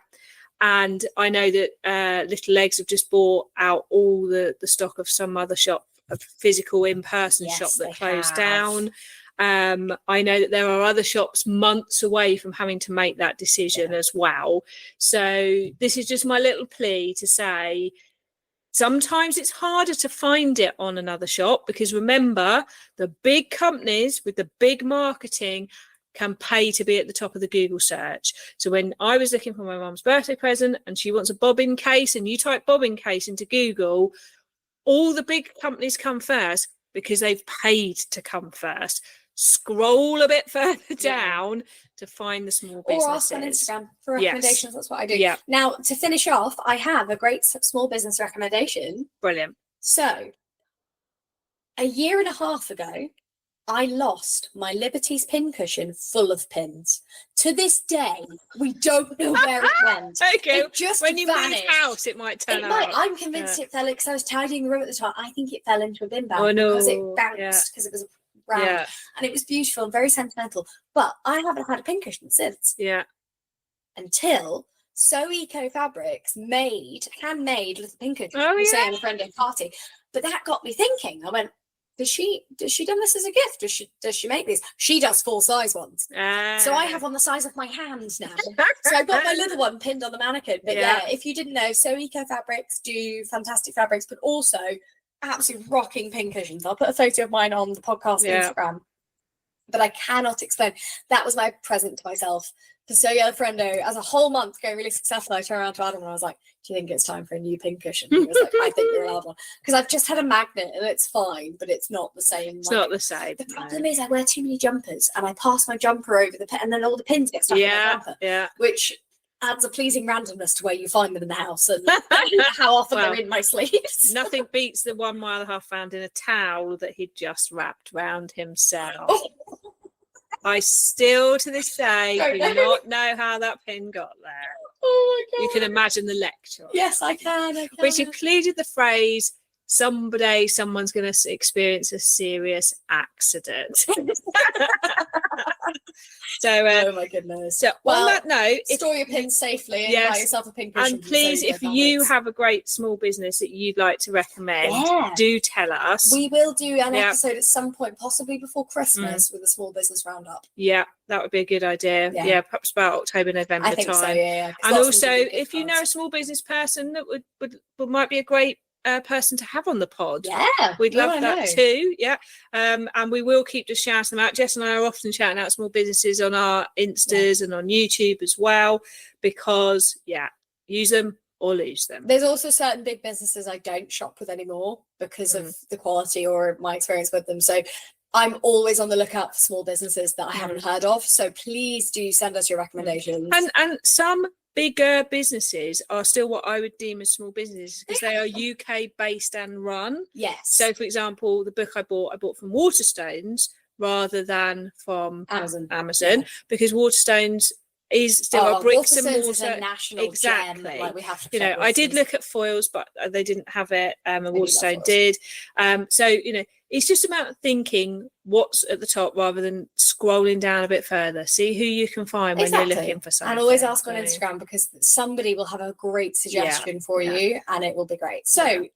B: And I know that Little Legs have just bought out all the stock of some other shop, a physical in-person shop that closed down. I know that there are other shops months away from having to make that decision as well. So this is just my little plea to say, sometimes it's harder to find it on another shop, because remember, the big companies with the big marketing can pay to be at the top of the Google search. So when I was looking for my mum's birthday present and she wants a bobbin case, and you type bobbin case into Google, all the big companies come first because they've paid to come first. Scroll a bit further down to find the small businesses.
A: Or ask on Instagram for recommendations.
B: Yes.
A: That's what I do.
B: Yeah.
A: Now, to finish off, I have a great small business recommendation.
B: Brilliant.
A: So, a year and a half ago, I lost my Liberty's pincushion full of pins. To this day, we don't know where it went.
B: Okay.
A: It just
B: when you
A: vanished.
B: move house, it might turn out.
A: I'm convinced it fell, because I was tidying the room at the time. I think it fell into a bin bag because it bounced, because it was round, and it was beautiful and very sentimental. But I haven't had a pincushion since.
B: Yeah.
A: Until So Eco Fabrics handmade little pincushions.
B: Oh,
A: We say on a friendly party. But that got me thinking. I went, does she done this as a gift? Does she make these? She does full size ones. So I have one the size of my hand now. So I got my little one pinned on the mannequin. But if you didn't know, So Eco Fabrics do fantastic fabrics, but also absolute rocking pincushions. I'll put a photo of mine on the podcast Instagram. But I cannot explain. That was my present to myself. For So Yellow Friendo, as a whole month going really successful, I turned around to Adam and I was like, do you think it's time for a new pincushion? He was like, I think you're allowed one. Because I've just had a magnet and it's fine, but it's not the same.
B: It's not the same.
A: The problem is I wear too many jumpers and I pass my jumper over the pin, and then all the pins get stuck in my jumper. Which adds a pleasing randomness to where you find them in the house and how often they're in my sleeves.
B: Nothing beats the 1.5 mile found in a towel that he'd just wrapped round himself. I still, to this day, do not know how that pin got there.
A: Oh my God.
B: You can imagine the lecture.
A: Yes, I can.
B: Which included the phrase, someday someone's going to experience a serious accident. So,
A: oh my goodness.
B: So on that note,
A: store your pins safely and buy yourself a pincushion.
B: And please, if you have a great small business that you'd like to recommend, do tell us.
A: We will do an episode at some point, possibly before Christmas, with a small business roundup.
B: Yeah, that would be a good idea. Yeah, perhaps about October, November
A: I think
B: time.
A: So, yeah.
B: And also, if you know a small business person that would might be a great person to have on the pod, we'd love that too. And we will keep just shouting them out. Jess and I are often shouting out small businesses on our Instas and on YouTube as well, because use them or lose them.
A: There's also certain big businesses I don't shop with anymore because of the quality or my experience with them. So I'm always on the lookout for small businesses that I haven't heard of. So please do send us your recommendations.
B: And some bigger businesses are still what I would deem as small businesses, because they are UK based and run.
A: Yes.
B: So for example, the book I bought from Waterstones rather than from Amazon, because Waterstones is still a bricks and mortar.
A: Is a national gem, like we have to
B: I did look at foils, but they didn't have it, and Waterstone did. So it's just about thinking what's at the top rather than scrolling down a bit further. See who you can find when you're looking for something.
A: And always ask on Instagram, because somebody will have a great suggestion for you and it will be great. So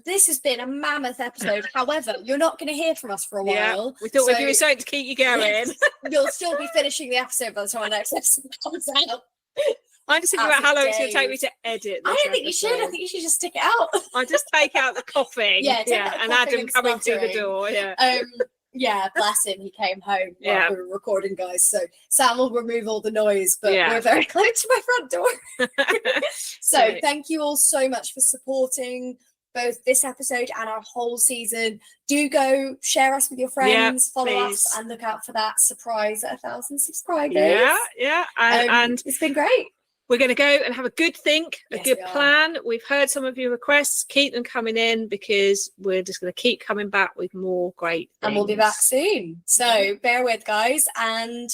A: this has been a mammoth episode. However, you're not going to hear from us for a while.
B: We thought we'd give you something to keep you going.
A: You'll still be finishing the episode by the time our next episode comes out.
B: I'm just thinking about how long it's going to take me to edit this.
A: I don't think you should. I think you should just stick it out.
B: I'll just take out the coughing. And Adam coming through the door.
A: Bless him. He came home while we were recording, guys. So Sam will remove all the noise, but we're very close to my front door. So thank you all so much for supporting both this episode and our whole season. Do go share us with your friends, follow us, and look out for that surprise at 1,000 subscribers.
B: And
A: it's been great.
B: We're going to go and have a good think, a good plan. We've heard some of your requests. Keep them coming in, because we're just going to keep coming back with more great things.
A: And we'll be back soon. So bear with, guys. And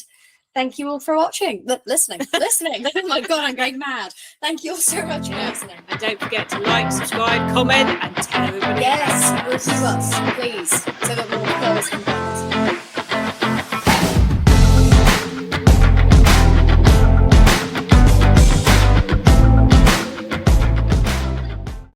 A: thank you all for watching. Listening. Oh my God, I'm going mad. Thank you all so much for listening.
B: And don't forget to like, subscribe, comment, and tell everybody.
A: Yes, review us, please, so that more followers can find us.